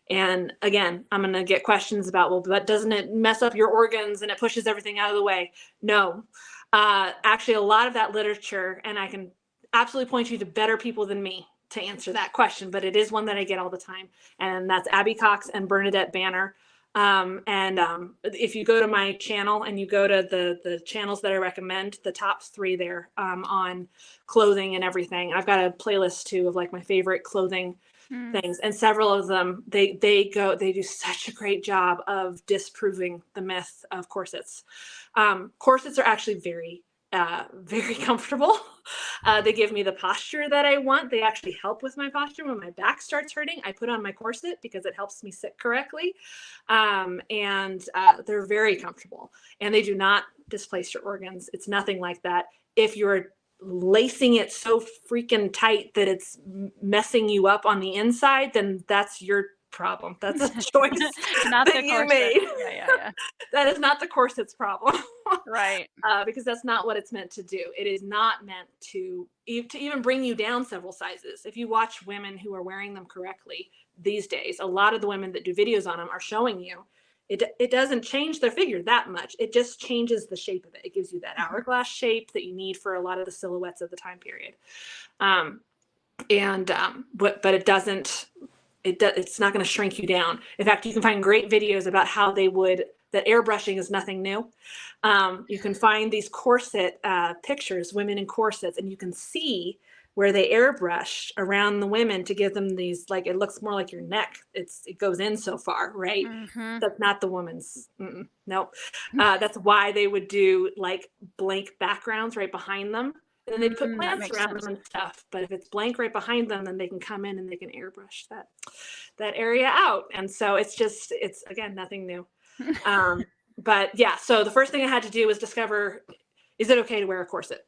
[SPEAKER 2] And again, I'm going to get questions about, well, but doesn't it mess up your organs and it pushes everything out of the way? No. Actually, a lot of that literature, and I can absolutely point you to better people than me to answer that question, but it is one that I get all the time. And that's Abby Cox and Bernadette Banner. If you go to my channel and you go to the channels that I recommend, the top 3 there on clothing and everything, I've got a playlist too of like my favorite clothing things, and several of them they do such a great job of disproving the myth of corsets. Corsets are actually very very comfortable. They give me the posture that I want. They actually help with my posture. When my back starts hurting, I put on my corset because it helps me sit correctly. And they're very comfortable, and they do not displace your organs. It's nothing like that. If you're lacing it so freaking tight that it's messing you up on the inside, then that's your problem. That's a choice
[SPEAKER 1] Not
[SPEAKER 2] that
[SPEAKER 1] the
[SPEAKER 2] you
[SPEAKER 1] corset.
[SPEAKER 2] made.
[SPEAKER 1] Yeah.
[SPEAKER 2] That is not the corset's problem.
[SPEAKER 1] Right.
[SPEAKER 2] Because that's not what it's meant to do. It is not meant to even bring you down several sizes. If you watch women who are wearing them correctly these days, a lot of the women that do videos on them are showing you it doesn't change their figure that much. It just changes the shape of it. It gives you that hourglass shape that you need for a lot of the silhouettes of the time period. But it doesn't. It's not going to shrink you down. In fact, you can find great videos about how that airbrushing is nothing new. You can find these corset pictures, women in corsets, and you can see where they airbrush around the women to give them these, like, it looks more like your neck. It goes in so far, right?
[SPEAKER 1] Mm-hmm.
[SPEAKER 2] That's not the woman's. Nope. That's why they would do like blank backgrounds right behind them. And then they'd put
[SPEAKER 1] That
[SPEAKER 2] plants
[SPEAKER 1] makes
[SPEAKER 2] around
[SPEAKER 1] sense.
[SPEAKER 2] them and stuff. But if it's blank right behind them, then they can come in and they can airbrush that area out. And so it's again, nothing new. But yeah, so the first thing I had to do was discover, is it okay to wear a corset?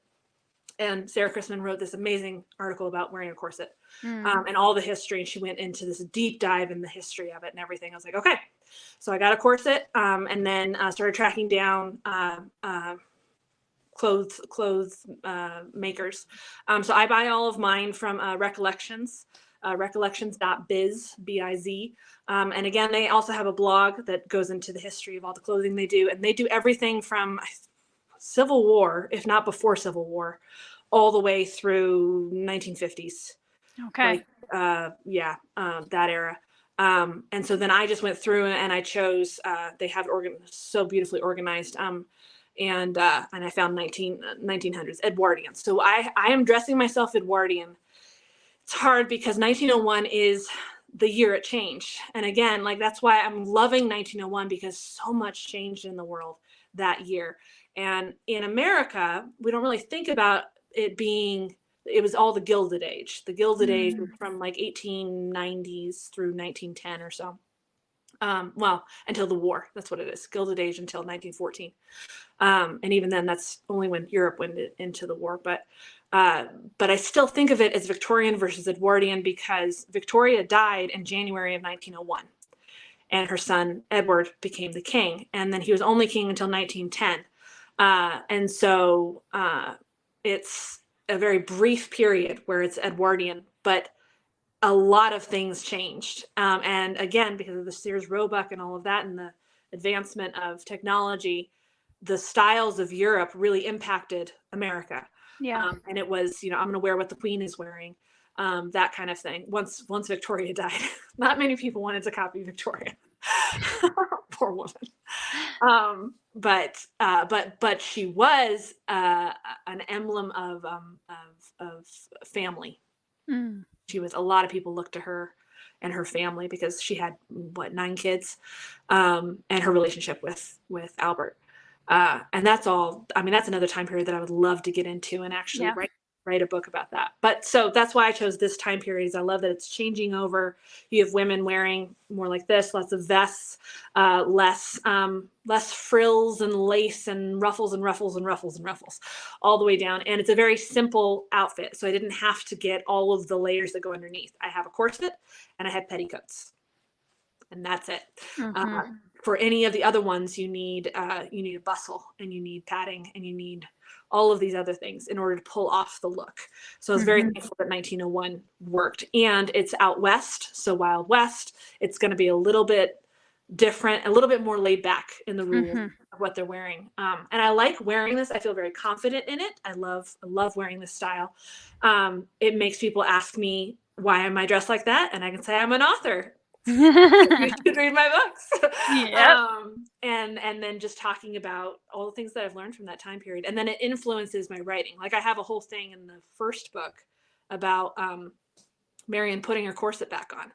[SPEAKER 2] And Sarah Chrisman wrote this amazing article about wearing a corset and all the history. And she went into this deep dive in the history of it and everything. I was like, okay. So I got a corset and then started tracking down clothes makers. So I buy all of mine from Recollections, recollections.biz, B-I-Z. And again, they also have a blog that goes into the history of all the clothing they do. And they do everything from Civil War, if not before Civil War, all the way through 1950s.
[SPEAKER 1] Okay.
[SPEAKER 2] Like, that era. And so then I just went through and I chose, they have it so beautifully organized. And I found 1900s Edwardian. So I am dressing myself Edwardian. It's hard because 1901 is the year it changed. And again, like, that's why I'm loving 1901, because so much changed in the world that year. And in America, we don't really think about it was all the Gilded Age. The Gilded Age was from like 1890s through 1910 or so. Well, until the war. That's what it is. Gilded Age until 1914. And even then, that's only when Europe went into the war. But I still think of it as Victorian versus Edwardian because Victoria died in January of 1901, and her son Edward became the king, and then he was only king until 1910. And so it's a very brief period where it's Edwardian, but a lot of things changed. And again, because of the Sears Roebuck and all of that and the advancement of technology, the styles of Europe really impacted America.
[SPEAKER 1] Yeah.
[SPEAKER 2] And it was, I'm going to wear what the Queen is wearing, that kind of thing. Once Victoria died, not many people wanted to copy Victoria. Poor woman. But she was an emblem of family.
[SPEAKER 1] Mm.
[SPEAKER 2] A lot of people looked to her and her family because she had 9 kids, and her relationship with Albert. And that's all. I mean, that's another time period that I would love to get into and actually write a book about that. But so that's why I chose this time period. Is I love that it's changing over. You have women wearing more like this, lots of vests, less frills and lace and ruffles and ruffles and ruffles and ruffles all the way down. And it's a very simple outfit. So I didn't have to get all of the layers that go underneath. I have a corset and I have petticoats, and that's it.
[SPEAKER 1] Mm-hmm.
[SPEAKER 2] For any of the other ones, you need a bustle, and you need padding, and you need all of these other things in order to pull off the look. So I was very thankful that 1901 worked. And it's out west, so Wild West. It's going to be a little bit different, a little bit more laid back in the rules of what they're wearing. And I like wearing this. I feel very confident in it. I love wearing this style. It makes people ask me, why am I dressed like that? And I can say, I'm an author. You should read my books. And then just talking about all the things that I've learned from that time period. And then it influences my writing. Like I have a whole thing in the first book about Marion putting her corset back on.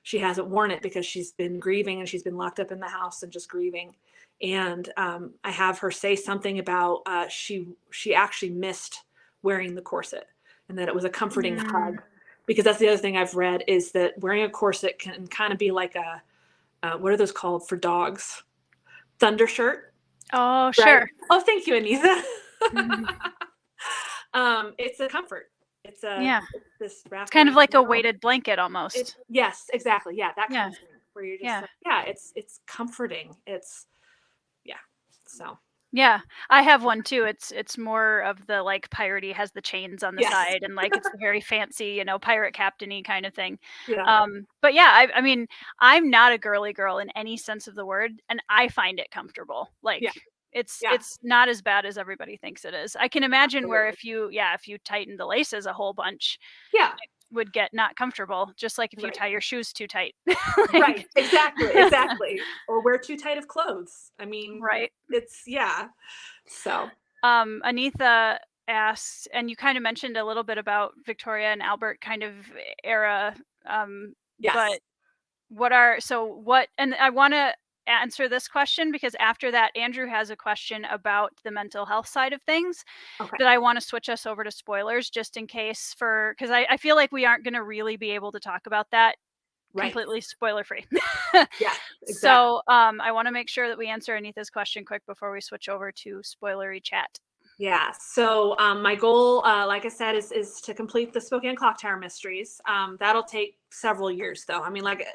[SPEAKER 2] She hasn't worn it because she's been grieving and she's been locked up in the house and just grieving. And I have her say something about she actually missed wearing the corset and that it was a comforting hug. Because that's the other thing I've read is that wearing a corset can kind of be like a, what are those called for dogs? Thunder shirt.
[SPEAKER 1] Oh,
[SPEAKER 2] right?
[SPEAKER 1] Sure.
[SPEAKER 2] Oh, thank you, Anita. It's a comfort. It's this
[SPEAKER 1] it's kind of like a weighted blanket almost.
[SPEAKER 2] Yes, exactly. Yeah, that kind of thing where you're just it's comforting. So.
[SPEAKER 1] Yeah, I have one too. It's more of the like piratey, has the chains on the side, and like it's the very fancy, pirate captain-y kind of thing.
[SPEAKER 2] Yeah.
[SPEAKER 1] But yeah, I mean, I'm not a girly girl in any sense of the word, and I find it comfortable. Like it's not as bad as everybody thinks it is. I can imagine where if you tighten the laces a whole bunch, it would get not comfortable, just like if you tie your shoes too tight.
[SPEAKER 2] Right, exactly. Or wear too tight of clothes. I mean, it's so
[SPEAKER 1] Anitha asked, and you kind of mentioned a little bit about Victoria and Albert kind of era, but and I want to answer this question because after that Andrew has a question about the mental health side of things that I want to switch us over to spoilers just in case, because I feel like we aren't going to really be able to talk about that completely spoiler free. Exactly. So I want to make sure that we answer Anitha's question quick before we switch over to spoilery chat.
[SPEAKER 2] Yeah. So my goal, like I said, is to complete the Spokane Clock Tower mysteries. That'll take several years, though. I mean, like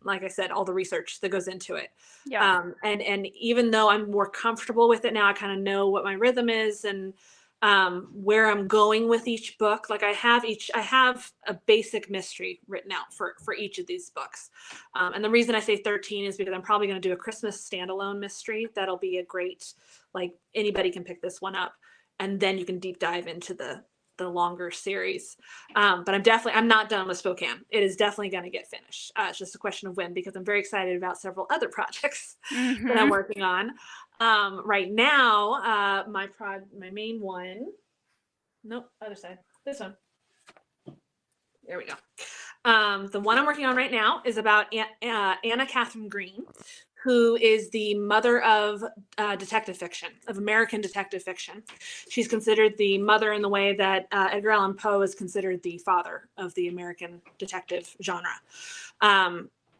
[SPEAKER 2] I said, all the research that goes into it. Yeah. And even though I'm more comfortable with it now, I kind of know what my rhythm is and where I'm going with each book. Like I have a basic mystery written out for each of these books. And the reason I say 13 is because I'm probably going to do a Christmas standalone mystery. That'll be a great, like anybody can pick this one up. And then you can deep dive into the longer series. But I'm not done with Spokane. It is definitely going to get finished. It's just a question of when, because I'm very excited about several other projects that I'm working on. Right now, my main one, nope, other side, this one. There we go. The one I'm working on right now is about Anna Catherine Green, who is the mother of detective fiction, of American detective fiction. She's considered the mother in the way that Edgar Allan Poe is considered the father of the American detective genre.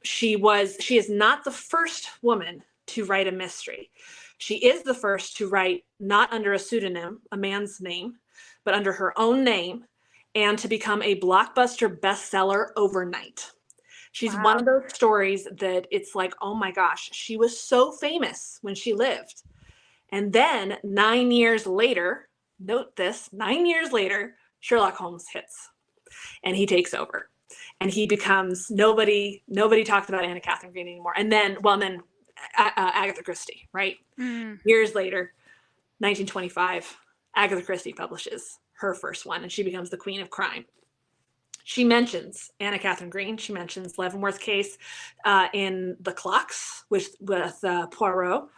[SPEAKER 2] she is not the first woman to write a mystery. She is the first to write not under a pseudonym, a man's name, but under her own name, and to become a blockbuster bestseller overnight. She's
[SPEAKER 1] Wow.
[SPEAKER 2] one of those stories that it's like, oh my gosh, she was so famous when she lived. And then 9 years later, note this, 9 years later, Sherlock Holmes hits and he takes over. And he becomes nobody talks about Anna Catherine Green anymore. And then Agatha Christie, right? Years later, 1925, Agatha Christie publishes her first one, and she becomes the queen of crime. She mentions Anna Catherine Green. She mentions Leavenworth case in The Clocks with Poirot.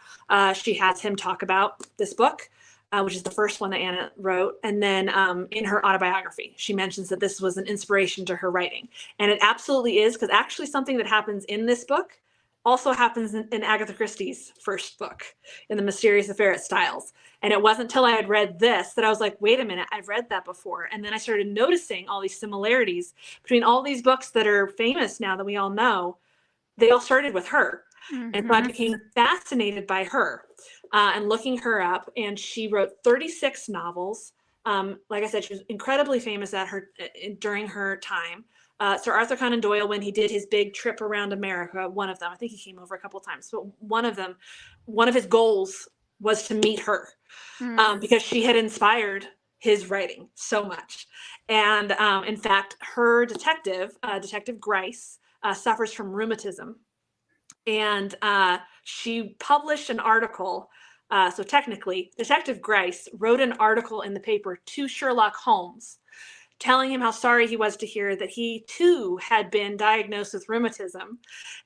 [SPEAKER 2] She has him talk about this book, which is the first one that Anna wrote. And then in her autobiography, she mentions that this was an inspiration to her writing. And it absolutely is, because actually something that happens in this book also happens in Agatha Christie's first book, in The Mysterious Affair at Styles. And it wasn't until I had read this that I was like, wait a minute, I've read that before. And then I started noticing all these similarities between all these books that are famous now that we all know. They all started with her. And so I became fascinated by her and looking her up. And she wrote 36 novels. Like I said, she was incredibly famous during her time. Sir Arthur Conan Doyle, when he did his big trip around America, one of them, I think he came over a couple of times, but one of his goals was to meet her because she had inspired his writing so much. And in fact, her Detective Grice, suffers from rheumatism. And she published an article. So technically, Detective Grice wrote an article in the paper to Sherlock Holmes, telling him how sorry he was to hear that he too had been diagnosed with rheumatism.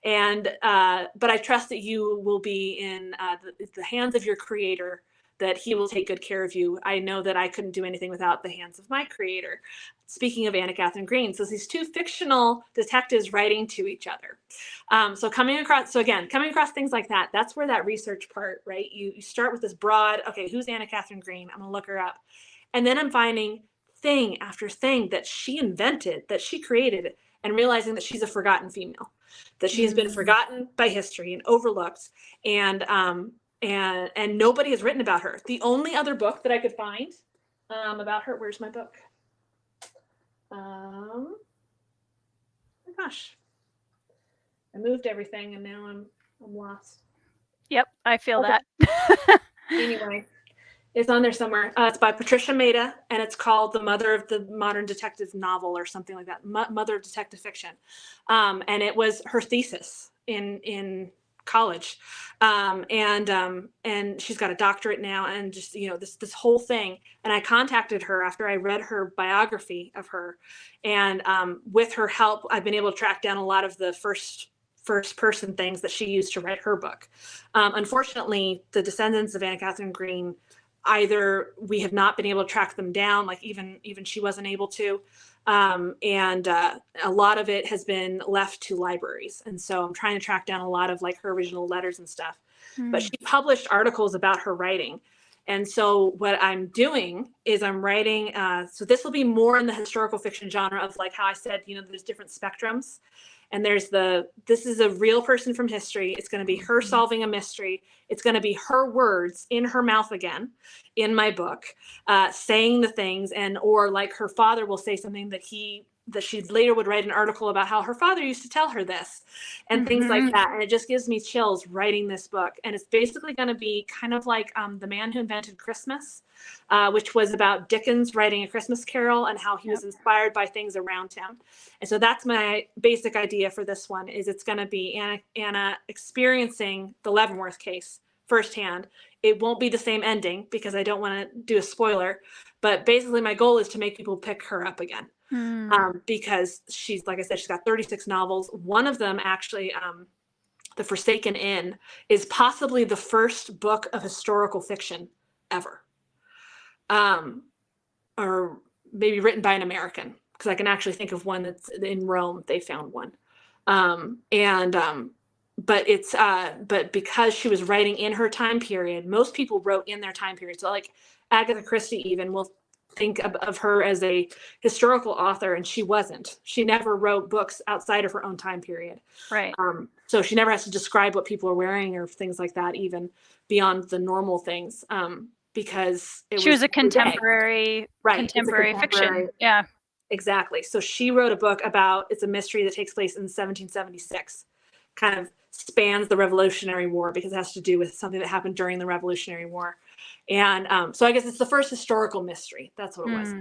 [SPEAKER 2] And but I trust that you will be in the hands of your creator, that he will take good care of you. I know that I couldn't do anything without the hands of my creator. Speaking of Anna Catherine Green, so these two fictional detectives writing to each other. So coming across things like that, that's where that research part, right? You start with this broad, okay, who's Anna Catherine Green? I'm gonna look her up. And then I'm finding thing after thing that she invented, that she created, and realizing that she's a forgotten female, that she has been forgotten by history and overlooked, and nobody has written about her. The only other book that I could find about her, where's my book? Oh my gosh, I moved everything and now I'm lost.
[SPEAKER 1] Yep, I feel that.
[SPEAKER 2] Anyway, it's on there somewhere. It's by Patricia Meredith, and it's called The Mother of the Modern Detective Novel, or something like that. Mother of Detective Fiction. And it was her thesis in college. And she's got a doctorate now, and just, this whole thing. And I contacted her after I read her biography of her. And with her help, I've been able to track down a lot of the first person things that she used to write her book. Unfortunately, the descendants of Anna Catherine Green, either we have not been able to track them down, like even she wasn't able to. And a lot of it has been left to libraries. And so I'm trying to track down a lot of like her original letters and stuff. But she published articles about her writing. And so what I'm doing is I'm writing, so this will be more in the historical fiction genre of, like how I said, there's different spectrums. And this is a real person from history. It's going to be her solving a mystery. It's going to be her words in her mouth again in my book, saying the things, or like her father will say something that she later would write an article about how her father used to tell her this and things like that. And it just gives me chills writing this book. And it's basically going to be kind of like The Man Who Invented Christmas, which was about Dickens writing A Christmas Carol and how he was inspired by things around him. And so that's my basic idea for this one, is it's going to be Anna experiencing the Leavenworth case firsthand. It won't be the same ending because I don't want to do a spoiler, but basically my goal is to make people pick her up again. Because she's, like I said, she's got 36 novels. One of them actually, The Forsaken Inn, is possibly the first book of historical fiction ever. Or maybe written by an American, because I can actually think of one that's in Rome. They found one. But because she was writing in her time period, most people wrote in their time period. So like Agatha Christie even will think of her as a historical author, and she wasn't. She never wrote books outside of her own time period.
[SPEAKER 1] Right.
[SPEAKER 2] So she never has to describe what people are wearing or things like that, even beyond the normal things, because
[SPEAKER 1] she was a
[SPEAKER 2] contemporary
[SPEAKER 1] fiction. Yeah.
[SPEAKER 2] Exactly. So she wrote a book about, it's a mystery that takes place in 1776, kind of spans the Revolutionary War because it has to do with something that happened during the Revolutionary War. And so I guess it's the first historical mystery. That's what it was.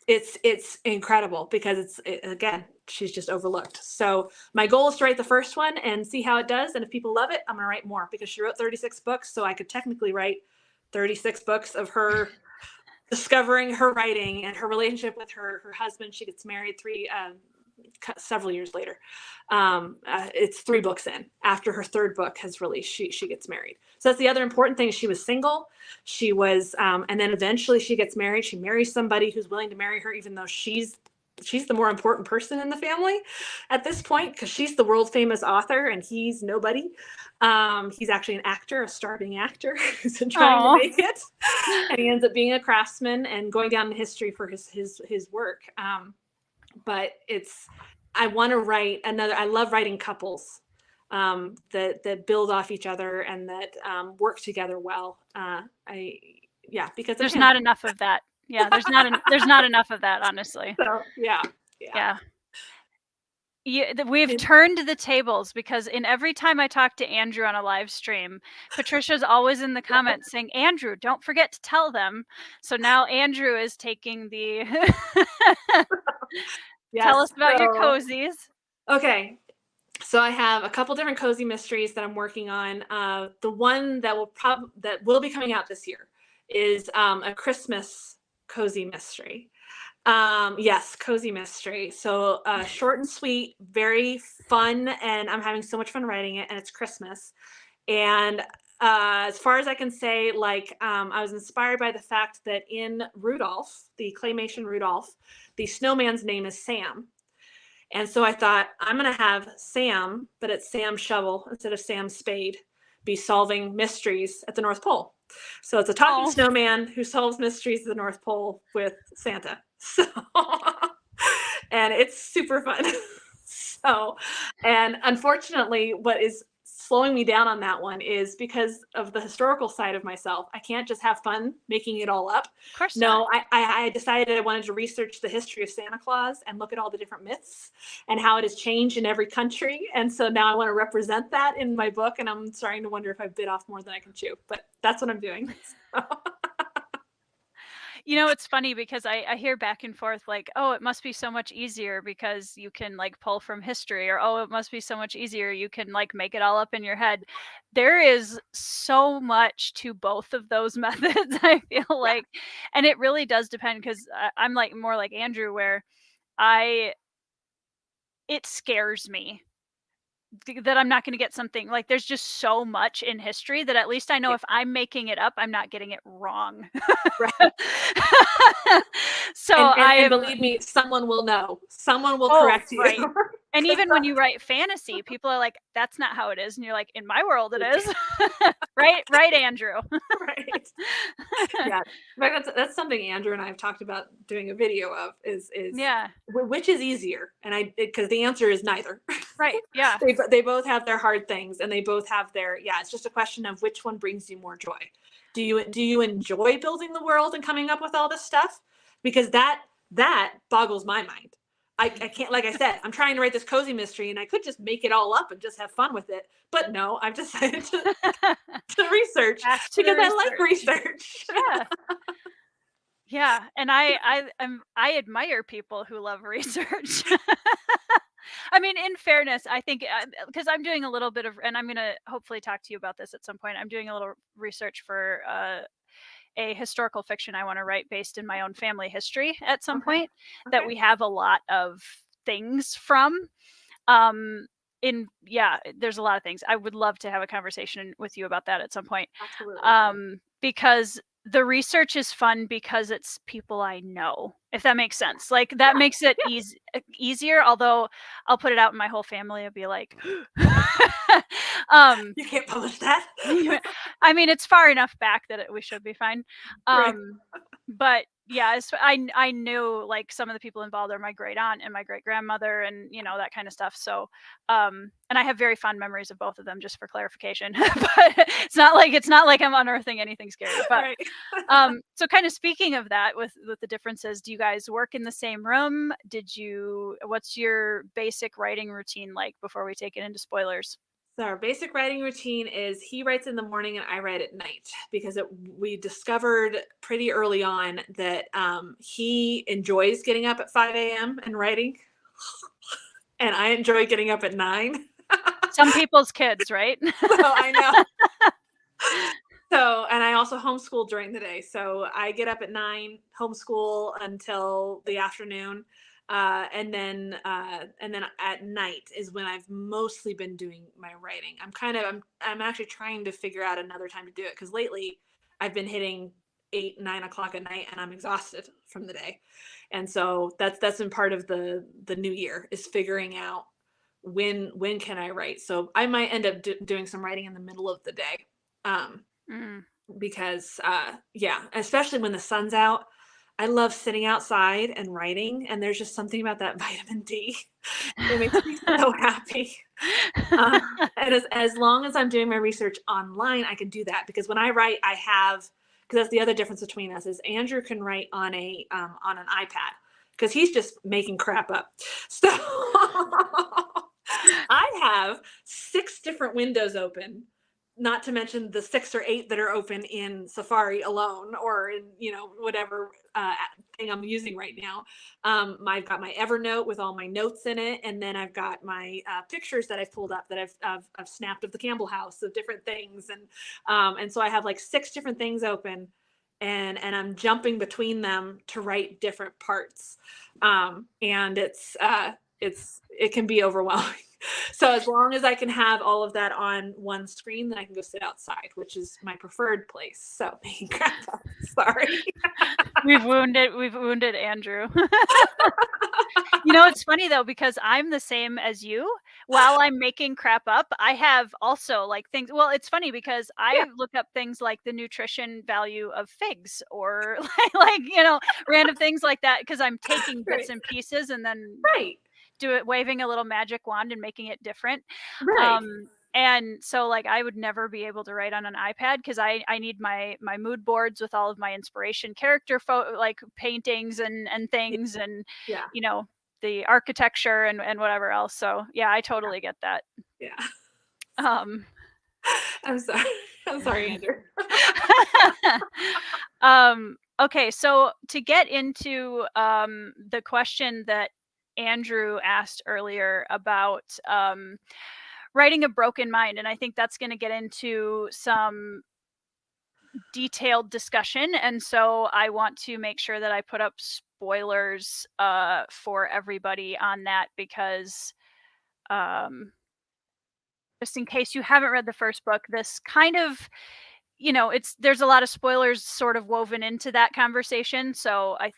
[SPEAKER 2] It's incredible because again, she's just overlooked. So my goal is to write the first one and see how it does. And if people love it, I'm going to write more, because she wrote 36 books. So I could technically write 36 books of her discovering her writing and her relationship with her husband. She gets married several years later. It's 3 books in. After her 3rd book has released, she gets married. So that's the other important thing. She was single. She was, and then eventually she gets married. She marries somebody who's willing to marry her, even though she's the more important person in the family at this point, because she's the world famous author and he's nobody. He's actually an actor, a starving actor who's been trying to make it, and he ends up being a craftsman and going down in history for his work. But I want to write I love writing couples that build off each other and that work together well. Because
[SPEAKER 1] there's not enough of that. Yeah, there's not enough of that, honestly.
[SPEAKER 2] So, yeah.
[SPEAKER 1] We've turned the tables, because in every time I talk to Andrew on a live stream, Patricia's always in the comments saying, Andrew, don't forget to tell them. So now Andrew is taking the tell us about your cozies.
[SPEAKER 2] Okay. So I have a couple different cozy mysteries that I'm working on. The one that will be coming out this year is a Christmas cozy mystery. Yes, cozy mystery. So short and sweet, very fun, and I'm having so much fun writing it, and it's Christmas. And as far as I can say, I was inspired by the fact that in Rudolph, the claymation Rudolph, the snowman's name is Sam. And so I thought, I'm going to have Sam, but it's Sam Shovel instead of Sam Spade, be solving mysteries at the North Pole. So it's a talking snowman who solves mysteries at the North Pole with Santa. So, and it's super fun. So, and unfortunately, what is slowing me down on that one is because of the historical side of myself. I can't just have fun making it all up.
[SPEAKER 1] Of course not.
[SPEAKER 2] I decided I wanted to research the history of Santa Claus and look at all the different myths and how it has changed in every country. And so now I want to represent that in my book, and I'm starting to wonder if I bit off more than I can chew, but that's what I'm doing. So.
[SPEAKER 1] It's funny because I hear back and forth like, oh, it must be so much easier because you can pull from history, or oh, it must be so much easier, you can make it all up in your head. There is so much to both of those methods, I feel like. And it really does depend, because I'm more like Andrew, where it scares me that I'm not going to get something there's just so much in history that at least I know if I'm making it up, I'm not getting it wrong.
[SPEAKER 2] Right.
[SPEAKER 1] So
[SPEAKER 2] and believe me, someone will know. Someone will correct you.
[SPEAKER 1] Right. And even when you write fantasy, people are like, that's not how it is. And you're like, in my world it is. Right, Andrew.
[SPEAKER 2] Right. Yeah. That's something Andrew and I have talked about doing a video of is which is easier? And because the answer is neither.
[SPEAKER 1] Right. Yeah.
[SPEAKER 2] They both have their hard things, and they both have their, it's just a question of which one brings you more joy. Do you enjoy building the world and coming up with all this stuff? Because that boggles my mind. I can't, like I said, I'm trying to write this cozy mystery and I could just make it all up and just have fun with it. But no, I've decided to research because I like research.
[SPEAKER 1] Yeah. Yeah. And I admire people who love research. I mean, in fairness, I think because I'm doing a little bit of, and I'm going to hopefully talk to you about this at some point. I'm doing a little research for a historical fiction I want to write based in my own family history at some point that we have a lot of things from. There's a lot of things. I would love to have a conversation with you about that at some point.
[SPEAKER 2] Absolutely.
[SPEAKER 1] Because the research is fun because it's people I know, if that makes sense. Like that makes it easier, although I'll put it out in my whole family. I'll be like,
[SPEAKER 2] You can't publish that.
[SPEAKER 1] I mean, it's far enough back that we should be fine.
[SPEAKER 2] Right.
[SPEAKER 1] But yeah, I knew like some of the people involved are my great aunt and my great grandmother and that kind of stuff. So, and I have very fond memories of both of them, just for clarification. But it's not like I'm unearthing anything scary. But
[SPEAKER 2] Right.
[SPEAKER 1] so kind of speaking of that, with the differences, do you guys work in the same room? What's your basic writing routine like before we take it into spoilers?
[SPEAKER 2] So our basic writing routine is he writes in the morning and I write at night, because we discovered pretty early on that he enjoys getting up at 5 a.m. and writing, and I enjoy getting up at 9.
[SPEAKER 1] Some people's kids, right?
[SPEAKER 2] So I know. So, and I also homeschool during the day. So I get up at 9, homeschool until the afternoon. And then at night is when I've mostly been doing my writing. I'm actually trying to figure out another time to do it, because lately I've been hitting 8, 9 o'clock at night and I'm exhausted from the day. And so that's been part of the new year, is figuring out when can I write. So I might end up doing some writing in the middle of the day. Because especially when the sun's out, I love sitting outside and writing, and there's just something about that vitamin D. It makes me so happy. And as long as I'm doing my research online, I can do that, because when I write, because that's the other difference between us, is Andrew can write on an iPad, because he's just making crap up. So I have 6 different windows open, not to mention the 6 or 8 that are open in Safari alone, or in whatever thing I'm using right now. I've got my Evernote with all my notes in it, and then I've got my pictures that I've pulled up that I've snapped of the Campbell house, of different things, and so I have like 6 different things open, and I'm jumping between them to write different parts, and it can be overwhelming. So as long as I can have all of that on one screen, then I can go sit outside, which is my preferred place. So making crap up. Sorry.
[SPEAKER 1] We've wounded Andrew. It's funny though, because I'm the same as you. While I'm making crap up, I have also like things. Well, it's funny because I look up things like the nutrition value of figs, or random things like that, because I'm taking bits and pieces and then waving a little magic wand and making it different.
[SPEAKER 2] Right.
[SPEAKER 1] And so like I would never be able to write on an iPad, because I need my mood boards with all of my inspiration character like paintings and things, and the architecture and whatever else. So yeah, I totally get that.
[SPEAKER 2] Yeah.
[SPEAKER 1] I'm
[SPEAKER 2] sorry, Andrew.
[SPEAKER 1] Okay, so to get into the question that Andrew asked earlier about writing a broken mind, and I think that's going to get into some detailed discussion, and so I want to make sure that I put up spoilers for everybody on that, because just in case you haven't read the first book, this kind of there's a lot of spoilers sort of woven into that conversation. So I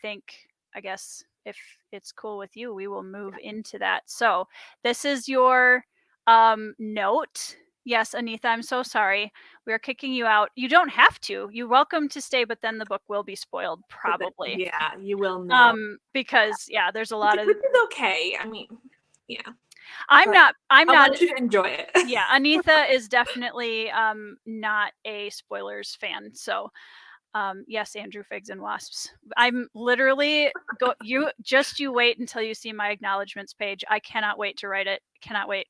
[SPEAKER 1] guess if it's cool with you, we will move into that. So this is your note. Yes, Anitha, I'm so sorry. We're kicking you out. You don't have to. You're welcome to stay, but then the book will be spoiled, probably.
[SPEAKER 2] Yeah, you will know.
[SPEAKER 1] Because there's a lot
[SPEAKER 2] which is okay. I mean, yeah.
[SPEAKER 1] I'm not
[SPEAKER 2] let you enjoy it.
[SPEAKER 1] Yeah, Anitha is definitely not a spoilers fan. So yes, Andrew, figs and wasps. I'm literally you wait until you see my acknowledgements page. I cannot wait to write it. Cannot wait.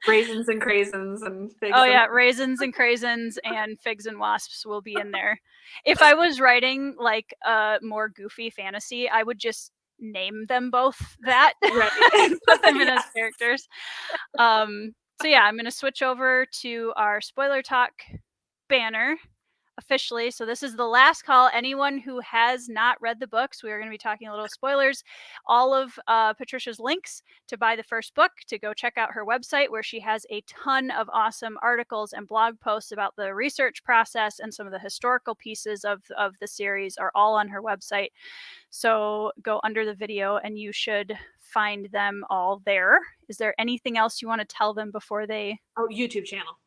[SPEAKER 2] Raisins and craisins and figs.
[SPEAKER 1] Oh yeah, raisins and craisins and figs and wasps will be in there. If I was writing like a more goofy fantasy, I would just name them both that. Right. Put them in as characters. So yeah, I'm going to switch over to our spoiler talk banner. officially. So this is the last call. Anyone who has not read the books, we are going to be talking a little spoilers. All of Patricia's links to buy the first book, to go check out her website, where she has a ton of awesome articles and blog posts about the research process, and some of the historical pieces of the series are all on her website. So go under the video and you should find them all there. Is there anything else you want to tell them before they...
[SPEAKER 2] Oh, YouTube channel.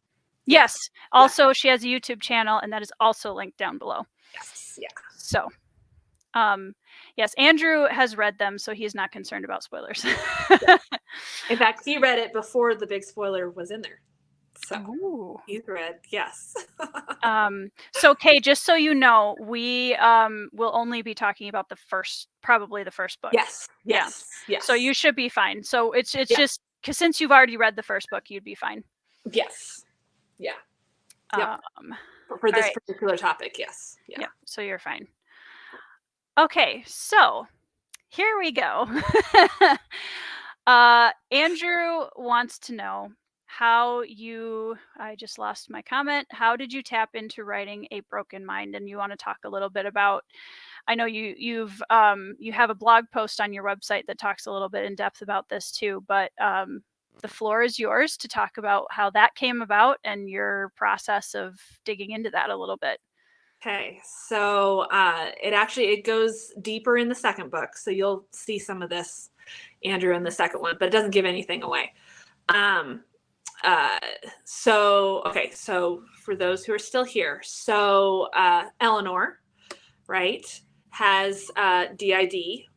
[SPEAKER 1] Yes. Also, she has a YouTube channel, and that is also linked down below.
[SPEAKER 2] Yes. Yeah.
[SPEAKER 1] So, yes, Andrew has read them, so he's not concerned about spoilers.
[SPEAKER 2] Yeah. In fact, he read it before the big spoiler was in there. So he's read, yes.
[SPEAKER 1] So, Kay, just so you know, we will only be talking about probably the first book.
[SPEAKER 2] Yes. Yes.
[SPEAKER 1] Yeah.
[SPEAKER 2] Yes.
[SPEAKER 1] So you should be fine. So it's just because since you've already read the first book, you'd be fine.
[SPEAKER 2] Yes. Yeah. Yep. For this particular topic, yes. Yeah.
[SPEAKER 1] Yep. So you're fine. Okay, so here we go. Andrew wants to know I just lost my comment. How did you tap into writing A Broken Mind? And you want to talk a little bit about, I know you have a blog post on your website that talks a little bit in depth about this too, but the floor is yours to talk about how that came about and your process of digging into that a little bit.
[SPEAKER 2] Okay, so it goes deeper in the second book, so you'll see some of this, Andrew, in the second one, but it doesn't give anything away. So for those who are still here, so Eleanor, right, has DID,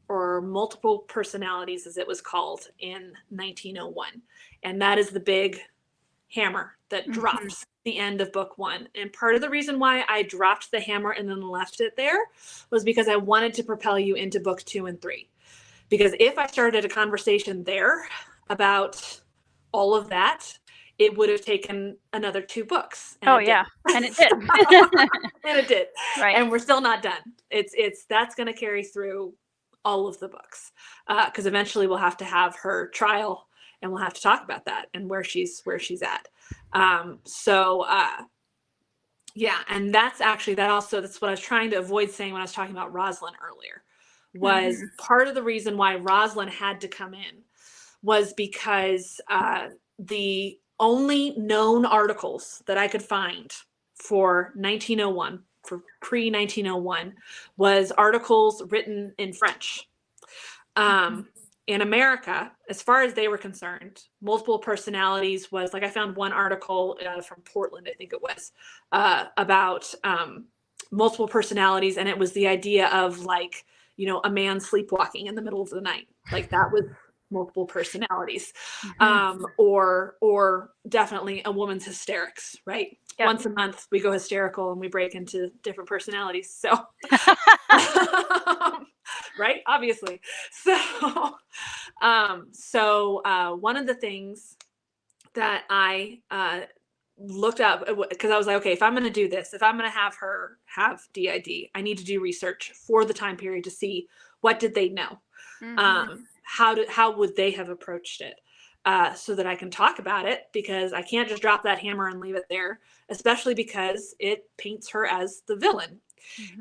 [SPEAKER 2] or multiple personalities, as it was called in 1901, and that is the big hammer that drops the end of book one. And part of the reason why I dropped the hammer and then left it there was because I wanted to propel you into book 2 and 3. Because if I started a conversation there about all of that, it would have taken another 2 books.
[SPEAKER 1] And and it did.
[SPEAKER 2] And it did.
[SPEAKER 1] Right.
[SPEAKER 2] And we're still not done. That's going to carry through all of the books, because eventually we'll have to have her trial, and we'll have to talk about that and where she's at. And that's what I was trying to avoid saying when I was talking about Rosalind earlier, was part of the reason why Rosalind had to come in was because the only known articles that I could find for 1901, for pre-1901, was articles written in French. In America, as far as they were concerned, multiple personalities was, like, I found one article from Portland, I think it was, about multiple personalities, and it was the idea of, like, a man sleepwalking in the middle of the night. Like, that was multiple personalities. Or definitely a woman's hysterics, right? Yep. Once a month we go hysterical and we break into different personalities. So, right? Obviously. So, one of the things that I looked up, because I was like, okay, if I'm going to do this, if I'm going to have her have DID, I need to do research for the time period to see what did they know. How would they have approached it, so that I can talk about it, because I can't just drop that hammer and leave it there, especially because it paints her as the villain.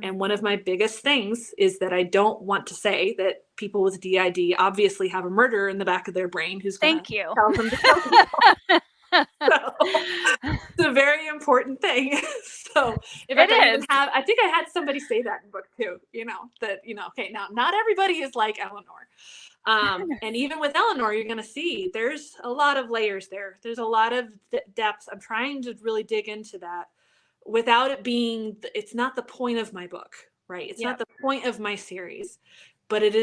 [SPEAKER 2] And one of my biggest things is that I don't want to say that people with DID obviously have a murderer in the back of their brain who's going to tell them to kill people. So it's a very important thing. So I think I had somebody say that in book 2, okay, now not everybody is like Eleanor. And even with Eleanor, you're going to see there's a lot of layers there. There's a lot of depth. I'm trying to really dig into that without it being, it's not the point of my book, right? It's not the point of my series, but at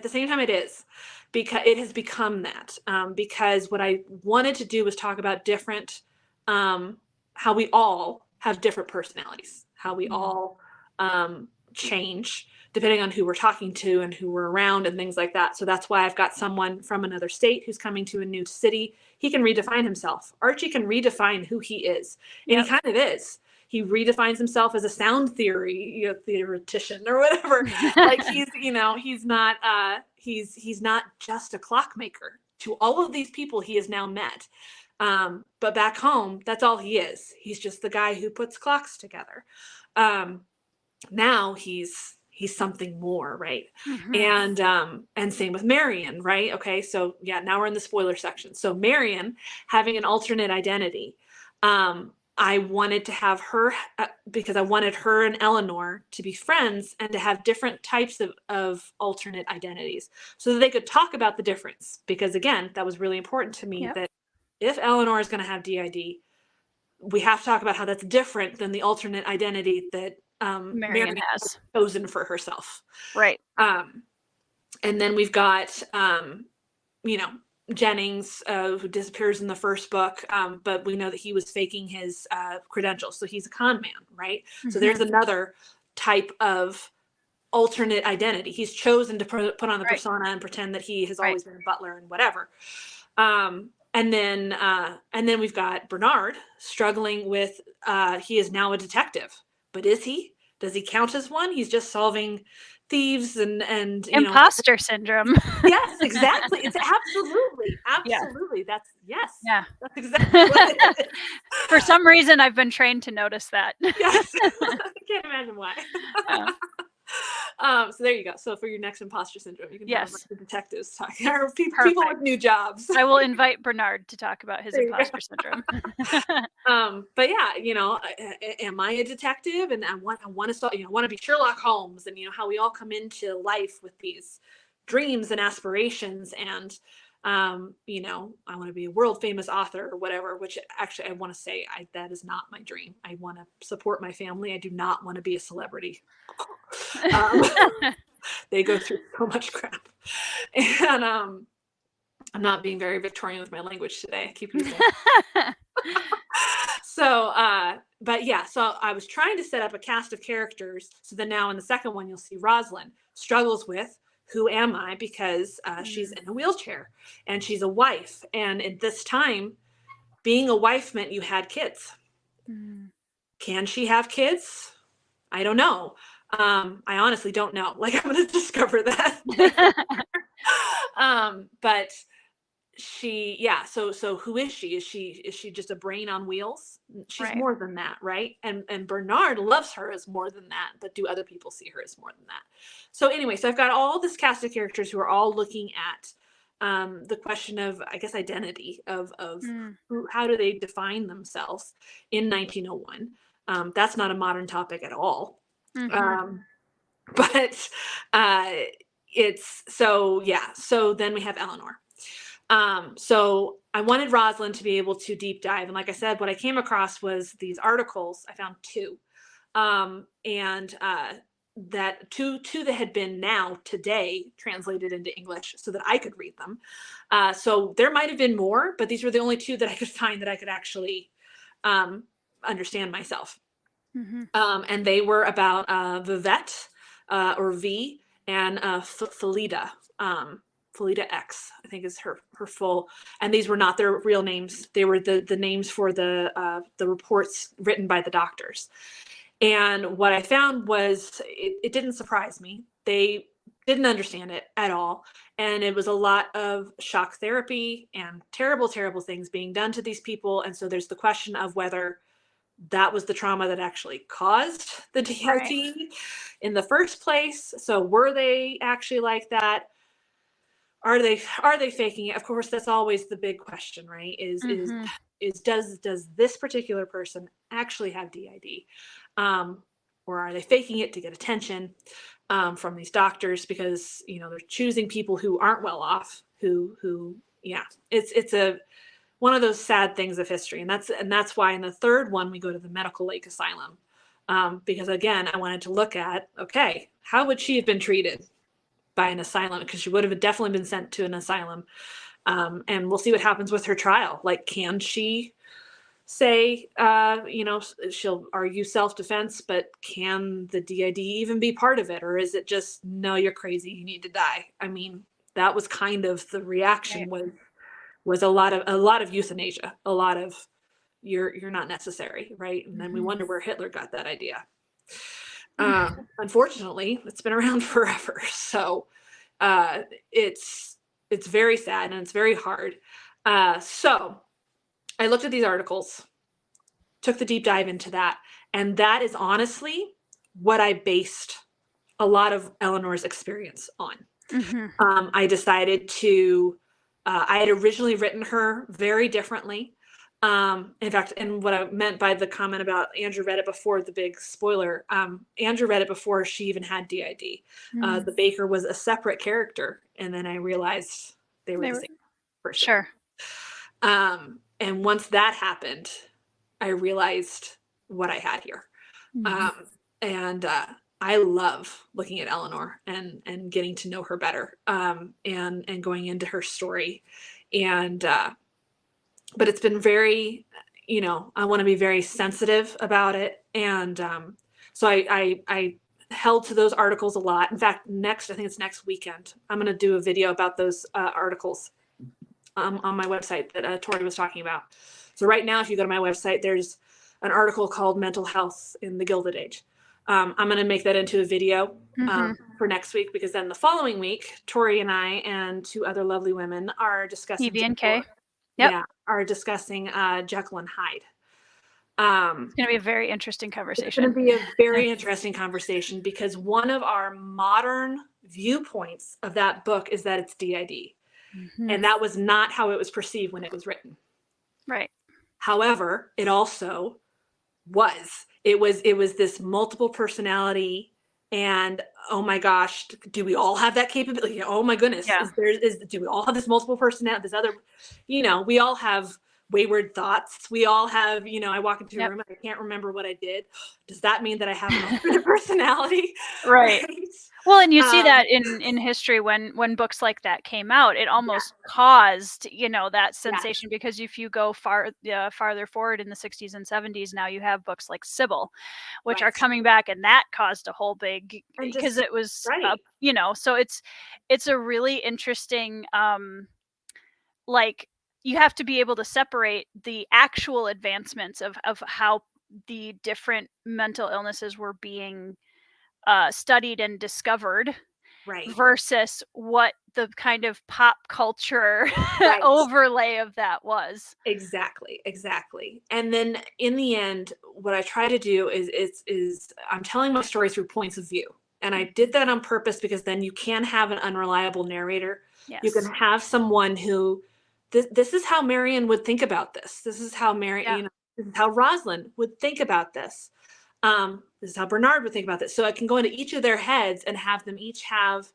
[SPEAKER 2] the same time it is, because it has become that, because what I wanted to do was talk about different, how we all have different personalities, how we all change depending on who we're talking to and who we're around and things like that. So that's why I've got someone from another state who's coming to a new city. He can redefine himself. Archie can redefine who he is. And he kind of is. He redefines himself as a sound theoretician or whatever. Like he's not just a clockmaker. To all of these people he has now met, But back home, that's all he is. He's just the guy who puts clocks together. Now he's something more, right? And same with Marion, right? Okay, so yeah, now we're in the spoiler section. So Marion having an alternate identity. I wanted to have her because I wanted her and Eleanor to be friends and to have different types of alternate identities so that they could talk about the difference. Because again, that was really important to me that if Eleanor is going to have DID, we have to talk about how that's different than the alternate identity that Marion has chosen for herself.
[SPEAKER 1] Right.
[SPEAKER 2] And then we've got, Jennings, who disappears in the first book, but we know that he was faking his credentials. So he's a con man, right? So there's another type of alternate identity. He's chosen to put on the persona and pretend that he has always been a butler and whatever. And then we've got Bernard struggling with, he is now a detective, but is he? Does he count as one? He's just solving thieves and
[SPEAKER 1] imposter syndrome.
[SPEAKER 2] Yes, exactly. It's absolutely.
[SPEAKER 1] Yeah.
[SPEAKER 2] That's
[SPEAKER 1] that's
[SPEAKER 2] exactly what it is.
[SPEAKER 1] For some reason, I've been trained to notice that.
[SPEAKER 2] Yes, I can't imagine why. So there you go. So for your next imposter syndrome, you can have the detectives talking, or people with new jobs.
[SPEAKER 1] I will invite Bernard to talk about his imposter syndrome.
[SPEAKER 2] But yeah, am I a detective? And I want to start, I want to be Sherlock Holmes, and how we all come into life with these dreams and aspirations, and I want to be a world famous author or whatever, which actually I want to say that is not my dream. I want to support my family. I do not want to be a celebrity. They go through so much crap. And I'm not being very Victorian with my language today. I keep using it. So, but yeah, so I was trying to set up a cast of characters so that now in the second one, you'll see Rosalind struggles with, who am I? Because she's in a wheelchair and she's a wife. And at this time, being a wife meant you had kids. Can she have kids? I don't know. I honestly don't know. Like, I'm going to discover that. But so who is she? Is she just a brain on wheels? She's more than that, right? And Bernard loves her as more than that, but do other people see her as more than that? So anyway, so I've got all this cast of characters who are all looking at the question of, I guess, identity of how do they define themselves in 1901. That's not a modern topic at all. But it's so then we have Eleanor. So I wanted Rosalind to be able to deep dive. And like I said, what I came across was these articles. I found two. That two that had been now today translated into English so that I could read them. So there might have been more, but these were the only two that I could find that I could actually understand myself. And they were about Vivette, or V, and Felida. Felida X, I think is her full. And these were not their real names. They were the names for the reports written by the doctors. And what I found was it didn't surprise me. They didn't understand it at all. And it was a lot of shock therapy and terrible, terrible things being done to these people. And so there's the question of whether that was the trauma that actually caused the DID in the first place. So were they actually like that? Are they faking it? Of course, that's always the big question, right? Is does this particular person actually have DID? Or are they faking it to get attention from these doctors because they're choosing people who aren't well off, it's one of those sad things of history. And that's why in the third one we go to the Medical Lake Asylum. Because again, I wanted to look at, okay, how would she have been treated by an asylum? Because she would have definitely been sent to an asylum. And we'll see what happens with her trial. Like, can she say, she'll argue self-defense, but can the DID even be part of it? Or is it just, no, you're crazy, you need to die? I mean, that was kind of the reaction was a lot of euthanasia, a lot of you're not necessary, right? And then we wonder where Hitler got that idea. Unfortunately, it's been around forever. So it's very sad and it's very hard. So I looked at these articles, took the deep dive into that, and that is honestly what I based a lot of Eleanor's experience on. I decided to, I had originally written her very differently. In fact, and what I meant by the comment about Andrew read it before, the big spoiler, Andrew read it before she even had DID. The baker was a separate character, and then I realized they were the same person.
[SPEAKER 1] Sure.
[SPEAKER 2] And once that happened, I realized what I had here. And I love looking at Eleanor and getting to know her better, and going into her story. And but it's been very, I want to be very sensitive about it. And so I held to those articles a lot. In fact, I think it's next weekend, I'm going to do a video about those articles on my website that Tori was talking about. So right now, if you go to my website, there's an article called Mental Health in the Gilded Age. I'm going to make that into a video for next week, because then the following week, Tori and I and two other lovely women are discussing
[SPEAKER 1] Evie and Kay.
[SPEAKER 2] are discussing Jekyll and Hyde.
[SPEAKER 1] It's going to be a very interesting conversation.
[SPEAKER 2] It's going to be a very interesting conversation, because one of our modern viewpoints of that book is that it's DID. And that was not how it was perceived when it was written.
[SPEAKER 1] Right.
[SPEAKER 2] However, it also was. It was this multiple personality, and oh my gosh, do we all have that capability? Oh my goodness, do we all have this multiple personality? This other, we all have wayward thoughts. We all have, I walk into a room and I can't remember what I did. Does that mean that I have an alternate personality?
[SPEAKER 1] Right. Well, and you see that in history when books like that came out, it almost caused, that sensation, because if you go farther forward in the 60s and 70s, now you have books like Sybil, which are coming back, and that caused a whole big, because it was, so it's a really interesting, you have to be able to separate the actual advancements of how the different mental illnesses were being studied and discovered, versus what the kind of pop culture overlay of that was.
[SPEAKER 2] Exactly. And then in the end, what I try to do is I'm telling my story through points of view. And I did that on purpose, because then you can have an unreliable narrator.
[SPEAKER 1] Yes.
[SPEAKER 2] You can have someone who, this is how Marion would think about this. This is how this is how Rosalind would think about this. This is how Bernard would think about this. So I can go into each of their heads and have them each have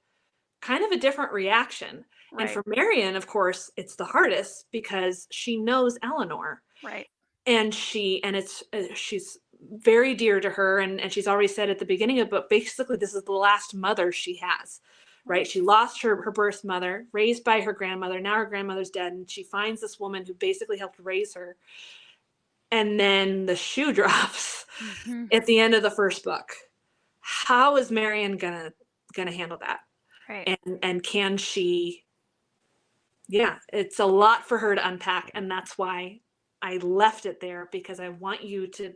[SPEAKER 2] kind of a different reaction. And for Marion, of course, it's the hardest, because she knows Eleanor.
[SPEAKER 1] Right.
[SPEAKER 2] And she's very dear to her. And she's already said at the beginning of the book, basically, this is the last mother she has. Right. She lost her birth mother, raised by her grandmother. Now her grandmother's dead. And she finds this woman who basically helped raise her. And then the shoe drops at the end of the first book. How is Marion gonna handle that?
[SPEAKER 1] Right.
[SPEAKER 2] And can she? Yeah, it's a lot for her to unpack, and that's why I left it there, because I want you to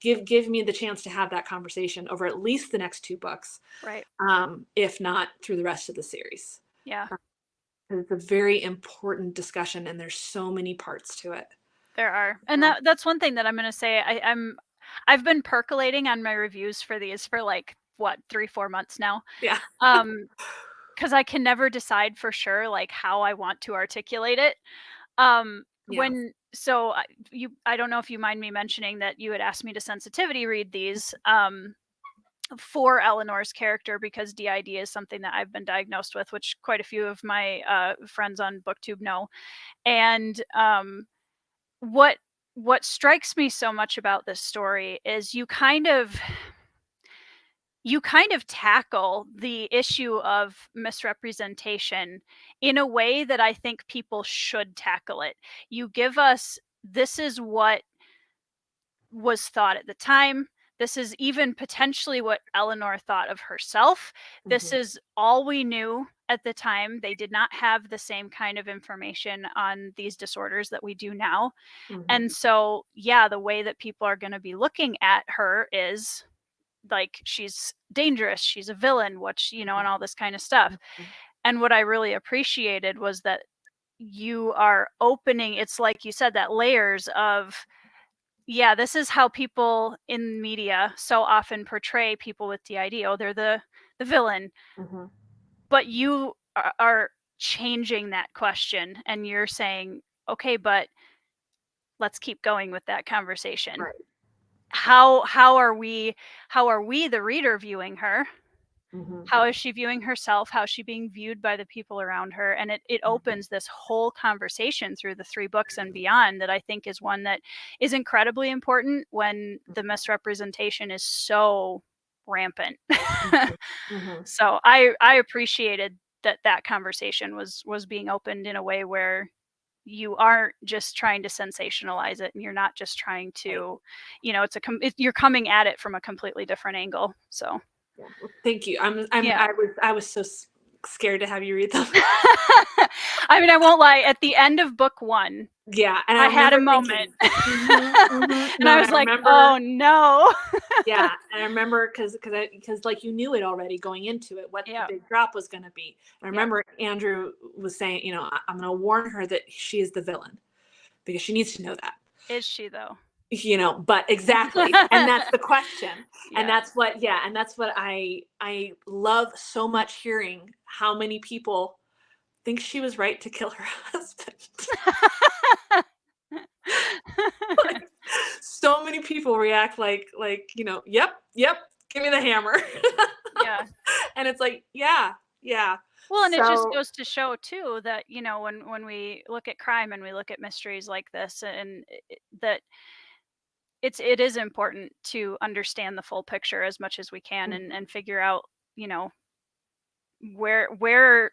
[SPEAKER 2] give me the chance to have that conversation over at least the next two books,
[SPEAKER 1] right?
[SPEAKER 2] If not through the rest of the series.
[SPEAKER 1] Yeah,
[SPEAKER 2] it's a very important discussion, and there's so many parts to it.
[SPEAKER 1] There are, and that's one thing that I'm going to say. I've been percolating on my reviews for these for 3-4 months now.
[SPEAKER 2] Yeah.
[SPEAKER 1] Because I can never decide for sure how I want to articulate it. I don't know if you mind me mentioning that you had asked me to sensitivity read these for Eleanor's character, because DID is something that I've been diagnosed with, which quite a few of my friends on BookTube know. And what strikes me so much about this story is you kind of tackle the issue of misrepresentation in a way that I think people should tackle it. You give us, this is what was thought at the time. This is even potentially what Eleanor thought of herself. This is all we knew at the time. They did not have the same kind of information on these disorders that we do now. And so, the way that people are going to be looking at her is she's dangerous, she's a villain, and all this kind of stuff. And what I really appreciated was that you are opening, it's like you said, that layers of, yeah, this is how people in media so often portray people with DID. Oh, they're the villain.
[SPEAKER 2] Mm-hmm.
[SPEAKER 1] But you are changing that question, and you're saying, okay, but let's keep going with that conversation.
[SPEAKER 2] Right.
[SPEAKER 1] How are we the reader viewing her?
[SPEAKER 2] Mm-hmm.
[SPEAKER 1] How is she viewing herself? How is she being viewed by the people around her? And it opens this whole conversation through the 3 books and beyond that I think is one that is incredibly important when the misrepresentation is so rampant.
[SPEAKER 2] Mm-hmm.
[SPEAKER 1] So I appreciated that conversation was being opened in a way where you aren't just trying to sensationalize it, and you're not just trying to, you're coming at it from a completely different angle. So
[SPEAKER 2] Yeah. Well, thank you.
[SPEAKER 1] yeah.
[SPEAKER 2] I was so scared to have you read them.
[SPEAKER 1] I mean, I won't lie. At the end of book 1,
[SPEAKER 2] Yeah, and
[SPEAKER 1] I had a moment,
[SPEAKER 2] thinking, and
[SPEAKER 1] and I was like, "Oh no!"
[SPEAKER 2] Yeah, and I remember because like you knew it already going into it what
[SPEAKER 1] Yeah.
[SPEAKER 2] the big drop was going to be. And I remember Andrew was saying, I'm going to warn her that she is the villain because she needs to know that.
[SPEAKER 1] Is she though?
[SPEAKER 2] But exactly, and that's the question,
[SPEAKER 1] Yeah.
[SPEAKER 2] and that's what I love so much, hearing how many people think she was right to kill her husband. Like, so many people react like yep, give me the hammer.
[SPEAKER 1] Yeah.
[SPEAKER 2] And it's like, yeah.
[SPEAKER 1] Well, and it just
[SPEAKER 2] So
[SPEAKER 1] goes to show too that, when we look at crime and we look at mysteries like this, and that it is important to understand the full picture as much as we can, and figure out, where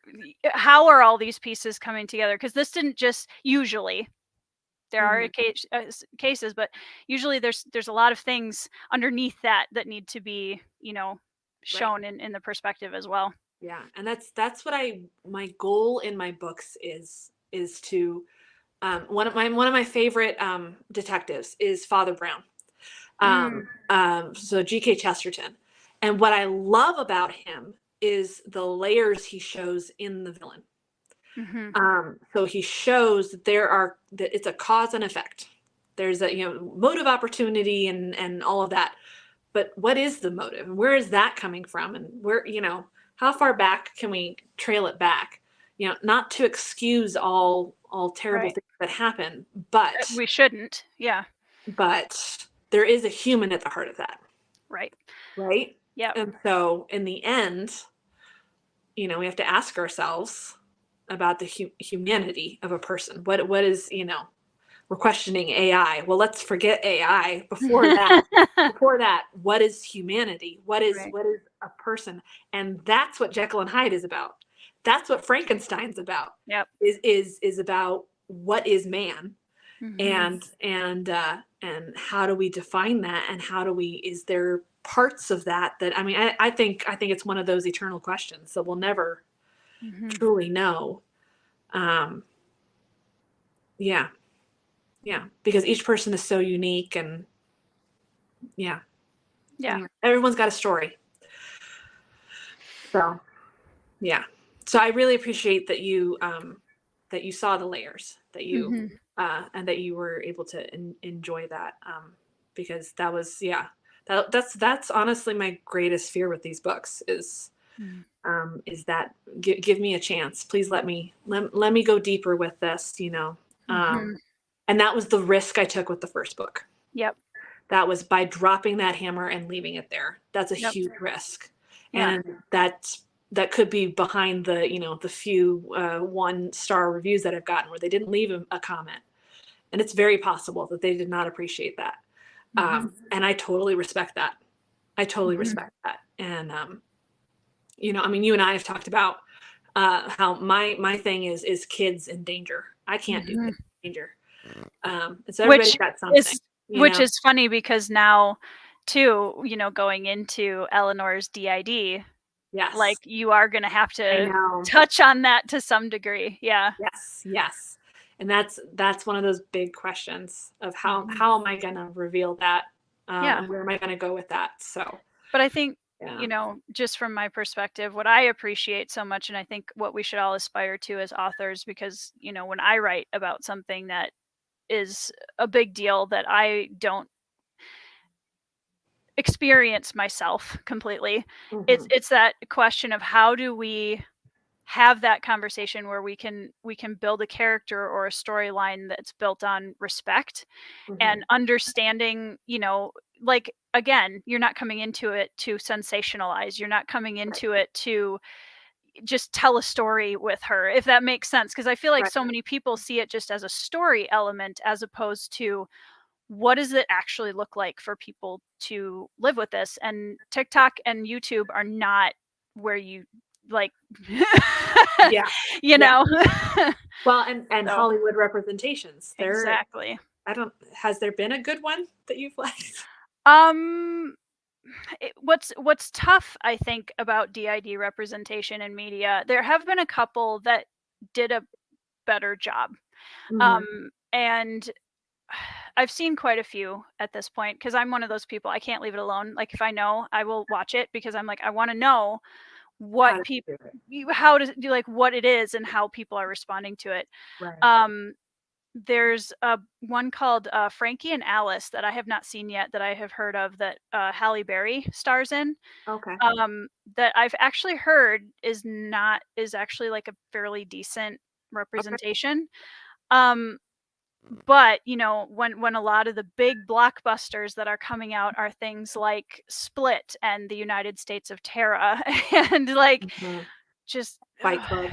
[SPEAKER 1] how are all these pieces coming together, because this didn't just, usually there are cases, but usually there's a lot of things underneath that need to be, shown in the perspective as well.
[SPEAKER 2] yeah, and that's what my goal in my books is to one of my favorite detectives is Father Brown. So G.K. Chesterton. And what I love about him is the layers he shows in the villain. So he shows that that it's a cause and effect. There's a motive, opportunity, and all of that. But what is the motive, and where is that coming from, and where how far back can we trail it back? Not to excuse all terrible things that happen, but
[SPEAKER 1] We shouldn't. Yeah.
[SPEAKER 2] but there is a human at the heart of that.
[SPEAKER 1] Right.
[SPEAKER 2] Yeah. And so in the end, we have to ask ourselves about the humanity of a person. What is, we're questioning AI. Well, let's forget AI. Before that, what is humanity? What is a person? And that's what Jekyll and Hyde is about. That's what Frankenstein's about.
[SPEAKER 1] Yep.
[SPEAKER 2] Is about what is man. And how do we define that, and is there parts of that I think it's one of those eternal questions that we'll never truly know. Yeah, because each person is so unique, and anyway, everyone's got a story. So so I really appreciate that you saw the layers, that you and that you were able to enjoy that, because that was that's honestly my greatest fear with these books is that give me a chance, please let me go deeper with this, and that was the risk I took with the first book.
[SPEAKER 1] Yep.
[SPEAKER 2] That was by dropping that hammer and leaving it there. That's a huge risk. And that could be behind the the few 1-star reviews that I've gotten where they didn't leave a comment. And it's very possible that they did not appreciate that. And I totally respect that. And, you and I have talked about how my thing is kids in danger. I can't do kids in danger. And so everybody's got something.
[SPEAKER 1] Which is funny because now, too, going into Eleanor's DID, like you are going to have to touch on that to some degree. Yeah.
[SPEAKER 2] Yes. And that's one of those big questions of how am I going to reveal that? And where am I going to go with that? So,
[SPEAKER 1] but I think
[SPEAKER 2] Yeah.
[SPEAKER 1] you know, just from my perspective, what I appreciate so much, and I think what we should all aspire to as authors, because, you know, when I write about something that is a big deal that I don't experience myself completely,
[SPEAKER 2] Hmm.
[SPEAKER 1] it's that question of how do we have that conversation where we can build a character or a storyline that's built on respect
[SPEAKER 2] Hmm.
[SPEAKER 1] and understanding, you know, like, again, you're not coming into it to sensationalize, you're not coming
[SPEAKER 2] Right.
[SPEAKER 1] into it to just tell a story with her, if that makes sense, because I feel like
[SPEAKER 2] Right.
[SPEAKER 1] so many people see it just as a story element as opposed to what does it actually look like for people to live with this. And TikTok and YouTube are not where you like
[SPEAKER 2] Yeah.
[SPEAKER 1] you
[SPEAKER 2] Yeah.
[SPEAKER 1] know.
[SPEAKER 2] Well, and
[SPEAKER 1] So
[SPEAKER 2] Hollywood representations.
[SPEAKER 1] exactly.
[SPEAKER 2] Has there been a good one that you've liked?
[SPEAKER 1] um what's tough, I think, about DID representation in media, there have been a couple that did a better job.
[SPEAKER 2] Hmm.
[SPEAKER 1] And I've seen quite a few at this point because I'm one of those people, I can't leave it alone. Like, if I know, I will watch it because I'm like, I want to know
[SPEAKER 2] How
[SPEAKER 1] what
[SPEAKER 2] to
[SPEAKER 1] people,
[SPEAKER 2] do it.
[SPEAKER 1] how does do like what it is and how people are responding to it.
[SPEAKER 2] Right.
[SPEAKER 1] Um, there's one called Frankie and Alice that I have not seen yet that I have heard of that Halle Berry stars in.
[SPEAKER 2] Okay.
[SPEAKER 1] That I've actually heard is actually like a fairly decent
[SPEAKER 2] Okay.
[SPEAKER 1] representation. Um, but, you know, when a lot of the big blockbusters that are coming out are things like Split and The United States of Terra and, like,
[SPEAKER 2] Hmm.
[SPEAKER 1] just
[SPEAKER 2] Fight Club.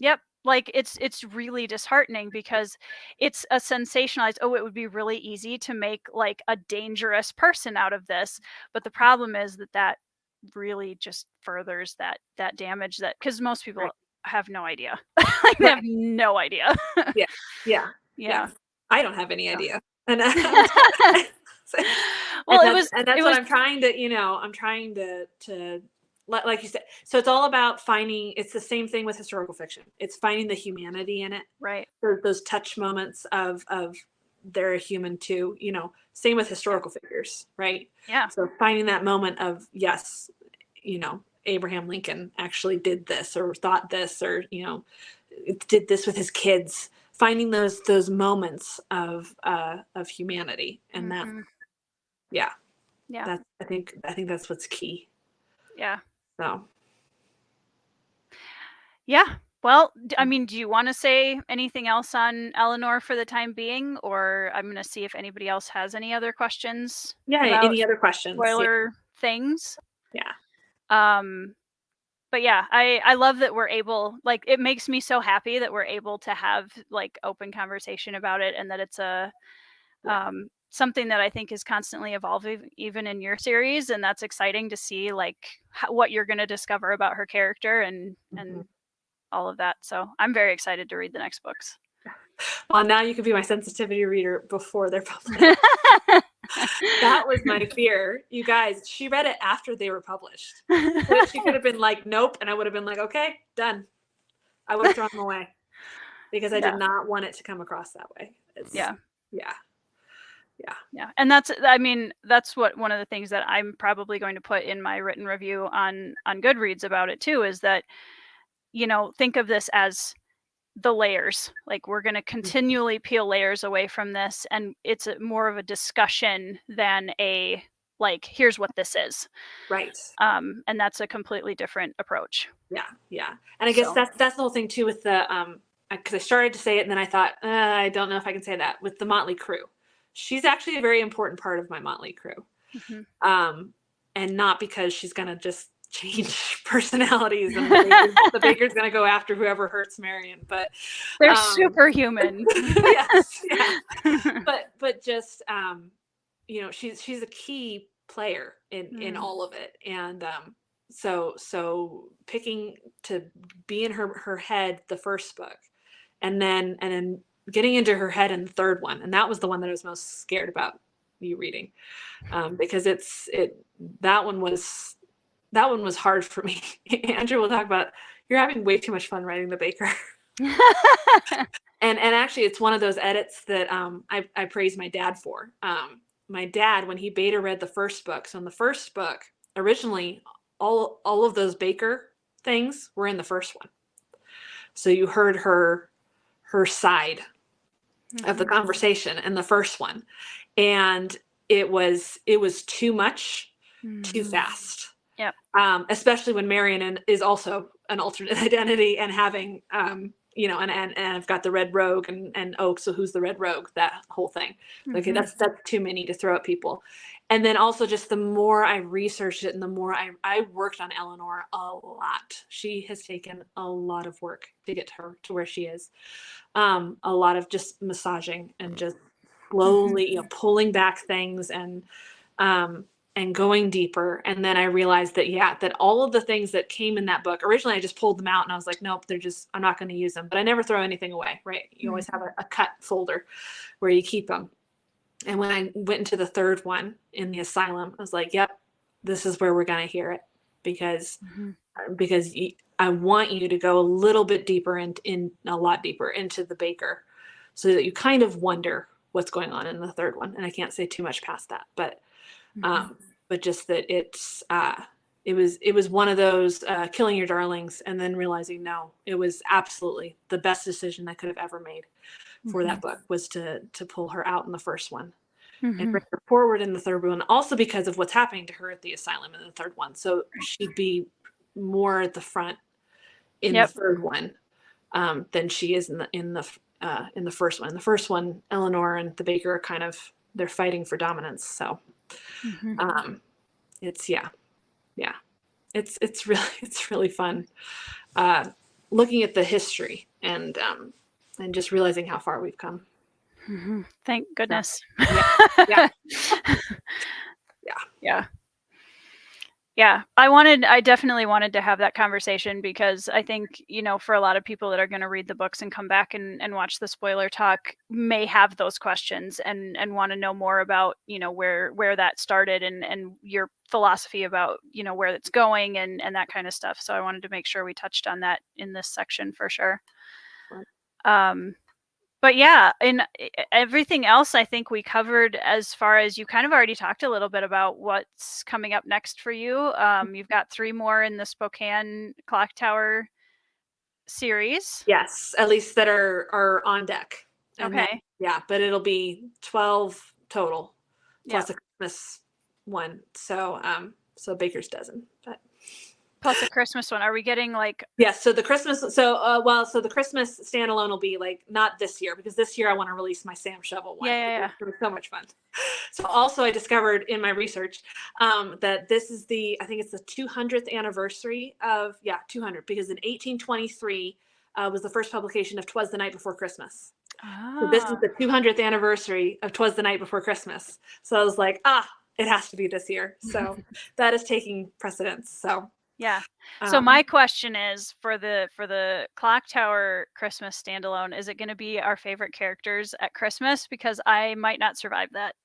[SPEAKER 1] yep, like, it's really disheartening because it's a sensationalized, "Oh, it would be really easy to make, like, a dangerous person out of this," but the problem is that that really just furthers that damage, that because most people
[SPEAKER 2] Right.
[SPEAKER 1] have no idea. Like, they have
[SPEAKER 2] Right.
[SPEAKER 1] no idea.
[SPEAKER 2] Yeah. Yeah.
[SPEAKER 1] Yeah.
[SPEAKER 2] Yes. I don't have any
[SPEAKER 1] So
[SPEAKER 2] idea. And
[SPEAKER 1] well,
[SPEAKER 2] and
[SPEAKER 1] it
[SPEAKER 2] that's what
[SPEAKER 1] was
[SPEAKER 2] I'm trying to, I'm trying to like you said. So it's all about finding, it's the same thing with historical fiction. It's finding the humanity in it.
[SPEAKER 1] right.
[SPEAKER 2] Those touch moments of they're a human too, same with
[SPEAKER 1] Yeah.
[SPEAKER 2] historical figures, right?
[SPEAKER 1] Yeah.
[SPEAKER 2] So finding that moment of, yes, Abraham Lincoln actually did this or thought this or, did this with his kids, finding those moments of humanity. And that,
[SPEAKER 1] Mhm.
[SPEAKER 2] yeah,
[SPEAKER 1] Yeah.
[SPEAKER 2] I think that's what's key.
[SPEAKER 1] Yeah.
[SPEAKER 2] So
[SPEAKER 1] Yeah. Well, I mean, do you wanna say anything else on Eleanor for the time being? Or I'm gonna see if anybody else has any other questions
[SPEAKER 2] yeah,
[SPEAKER 1] about
[SPEAKER 2] any other questions? Yeah.
[SPEAKER 1] spoiler things.
[SPEAKER 2] Yeah.
[SPEAKER 1] Um, but yeah, I love that we're able, like, it makes me so happy that we're able to have, like, open conversation about it and that it's a
[SPEAKER 2] Yeah.
[SPEAKER 1] something that I think is constantly evolving even in your series, and that's exciting to see, like, what you're gonna discover about her character and
[SPEAKER 2] Mhm.
[SPEAKER 1] all of that. So I'm very excited to read the next books.
[SPEAKER 2] Well, now you can be my sensitivity reader before they're published. That was my fear. You guys, she read it after they were published. She could have been like, nope. And I would have been like, okay, done. I would have thrown them away because I
[SPEAKER 1] Yeah,
[SPEAKER 2] did not want it to come across that way.
[SPEAKER 1] yeah,
[SPEAKER 2] Yeah, yeah,
[SPEAKER 1] yeah, and that's, I mean, that's what one of the things that I'm probably going to put in my written review on Goodreads about it too is that, you know, think of this as the layers. Like, we're going to continually peel layers away from this, and it's more of a discussion than a, like, here's what this is.
[SPEAKER 2] right.
[SPEAKER 1] And that's a completely different approach.
[SPEAKER 2] Yeah, yeah. And I guess
[SPEAKER 1] So
[SPEAKER 2] that's the whole thing too with the because I started to say it and then I thought I don't know if I can say that with the Motley Crew. She's actually a very important part of my Motley Crew.
[SPEAKER 1] mhm.
[SPEAKER 2] um, and not because she's gonna just change personalities and the baker's gonna go after whoever hurts Marion. But
[SPEAKER 1] They're
[SPEAKER 2] um,
[SPEAKER 1] superhuman.
[SPEAKER 2] yes, yeah. But just she's a key player in
[SPEAKER 1] Mm,
[SPEAKER 2] all of it, and so picking to be in her head the first book, and then getting into her head in the third one, and that was the one that I was most scared about you reading because that one was hard for me. Andrew will talk about you're having way too much fun writing the baker. And actually it's one of those edits that I praise my dad for. My dad, when he beta read the first book, so in the first book originally all of those Baker things were in the first one. So you heard her side of the conversation in the first one, and it was too much, too fast.
[SPEAKER 1] Yep.
[SPEAKER 2] Especially when Marion is also an alternate identity and having you know, and I've got the Red Rogue and oh, so who's the Red Rogue? That whole thing. Okay, that's too many to throw at people. And then also just the more I researched it and the more I worked on Eleanor a lot. She has taken a lot of work to get her to where she is. A lot of just massaging and just slowly, you know, pulling back things and going deeper. And then I realized that, yeah, that all of the things that came in that book, originally I just pulled them out and I was like, nope, I'm not going to use them, but I never throw anything away, right? You always have a cut folder where you keep them. And when I went into the third one in the asylum, I was like, yep, this is where we're going to hear it because I want you to go a little bit deeper in a lot deeper into the Baker so that you kind of wonder what's going on in the third one. And I can't say too much past that, but just that it was one of those killing your darlings and then realizing, no, it was absolutely the best decision I could have ever made for that book was to pull her out in the first one and bring her forward in the third one, also because of what's happening to her at the asylum in the third one. So she'd be more at the front in the third one than she is in the first one. In the first one, Eleanor and the Baker are kind of, they're fighting for dominance. So it's it's really fun looking at the history and just realizing how far we've come.
[SPEAKER 1] Thank goodness. Yeah. I definitely wanted to have that conversation because I think, you know, for a lot of people that are going to read the books and come back and watch the spoiler talk may have those questions and want to know more about, you know, where that started and your philosophy about, you know, where it's going and that kind of stuff. So I wanted to make sure we touched on that in this section for sure. But yeah, in everything else, I think we covered as far as you kind of already talked a little bit about what's coming up next for you. You've got 3 more in the Spokane Clock Tower series.
[SPEAKER 2] Yes, at least that are on deck. And
[SPEAKER 1] okay.
[SPEAKER 2] Then, yeah, but it'll be 12 total plus a Christmas one. So Baker's dozen. But
[SPEAKER 1] plus a Christmas one. Are we getting like?
[SPEAKER 2] Yes. So the Christmas. So the Christmas standalone will be like not this year because this year I want to release my Sam Shovel one.
[SPEAKER 1] Yeah.
[SPEAKER 2] It was so much fun. So also I discovered in my research that this is I think it's the 200th anniversary of 200 because in 1823 was the first publication of 'Twas the Night Before Christmas. So this is the 200th anniversary of 'Twas the Night Before Christmas. So I was like, it has to be this year. So that is taking precedence. So.
[SPEAKER 1] Yeah. So my question is for the Clock Tower Christmas standalone, is it going to be our favorite characters at Christmas? Because I might not survive that.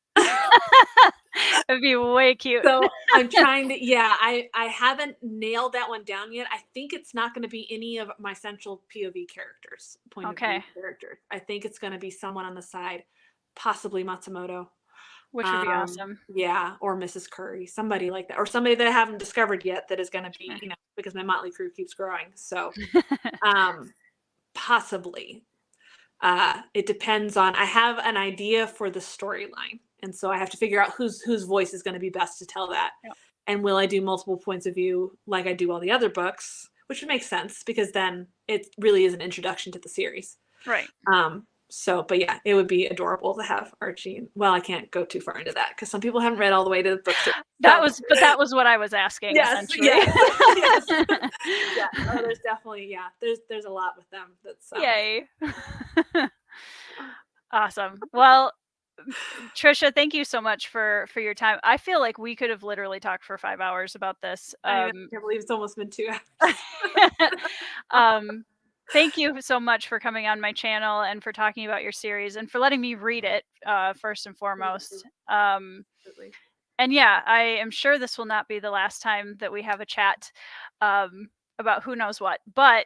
[SPEAKER 1] It'd be way cute.
[SPEAKER 2] So I'm trying to, I haven't nailed that one down yet. I think it's not going to be any of my central POV characters, point of view characters. I think it's going to be someone on the side, possibly Matsumoto.
[SPEAKER 1] Which would be awesome.
[SPEAKER 2] Yeah, or Mrs. Curry, somebody like that, or somebody that I haven't discovered yet that is going to be, you know, because my motley crew keeps growing. So, possibly. It depends on. I have an idea for the storyline, and so I have to figure out whose voice is going to be best to tell that. Yep. And will I do multiple points of view like I do all the other books, which would make sense because then it really is an introduction to the series.
[SPEAKER 1] Right.
[SPEAKER 2] So, but yeah, it would be adorable to have Archie. Well, I can't go too far into that because some people haven't read all the way to the book.
[SPEAKER 1] That was what I was asking.
[SPEAKER 2] Yes,
[SPEAKER 1] yes.
[SPEAKER 2] Yeah. Oh, there's definitely there's a lot with them. That's
[SPEAKER 1] yay. Awesome. Well, Tricia, thank you so much for your time. I feel like we could have literally talked for 5 hours about this.
[SPEAKER 2] I can't believe it's almost been 2 hours.
[SPEAKER 1] Thank you so much for coming on my channel and for talking about your series and for letting me read it first and foremost. And yeah, I am sure this will not be the last time that we have a chat about who knows what. But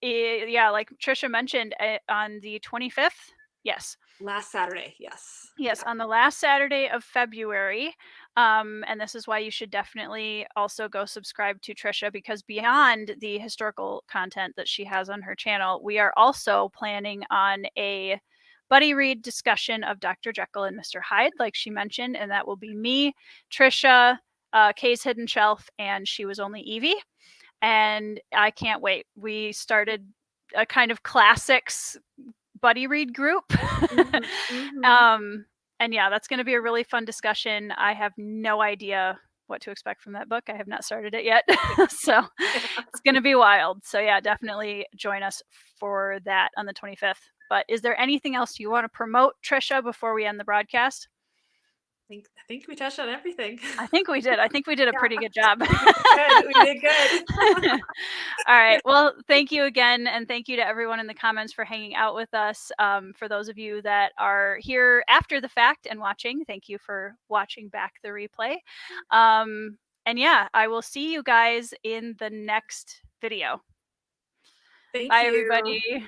[SPEAKER 1] like Tricia mentioned, on the 25th, Yes.
[SPEAKER 2] Last Saturday, yes.
[SPEAKER 1] Yes,
[SPEAKER 2] Yeah.
[SPEAKER 1] on the last Saturday of February. And this is why you should definitely also go subscribe to TRICIA, because beyond the historical content that she has on her channel, we are also planning on a buddy read discussion of Dr. Jekyll and Mr. Hyde, like she mentioned, and that will be me, TRICIA, Kay's Hidden Shelf, and She Was Only Evie. And I can't wait. We started a kind of classics buddy read group. And yeah, that's going to be a really fun discussion. I have no idea what to expect from that book. I have not started it yet. So it's going to be wild. So yeah, definitely join us for that on the 25th. But is there anything else you want to promote, Trisha, before we end the broadcast?
[SPEAKER 2] I think we touched on everything.
[SPEAKER 1] I think we did. I think we did a pretty good job.
[SPEAKER 2] We did good.
[SPEAKER 1] All right. Well, thank you again. And thank you to everyone in the comments for hanging out with us. For those of you that are here after the fact and watching, thank you for watching back the replay. And yeah, I will see you guys in the next video.
[SPEAKER 2] Thank
[SPEAKER 1] Bye,
[SPEAKER 2] you.
[SPEAKER 1] everybody.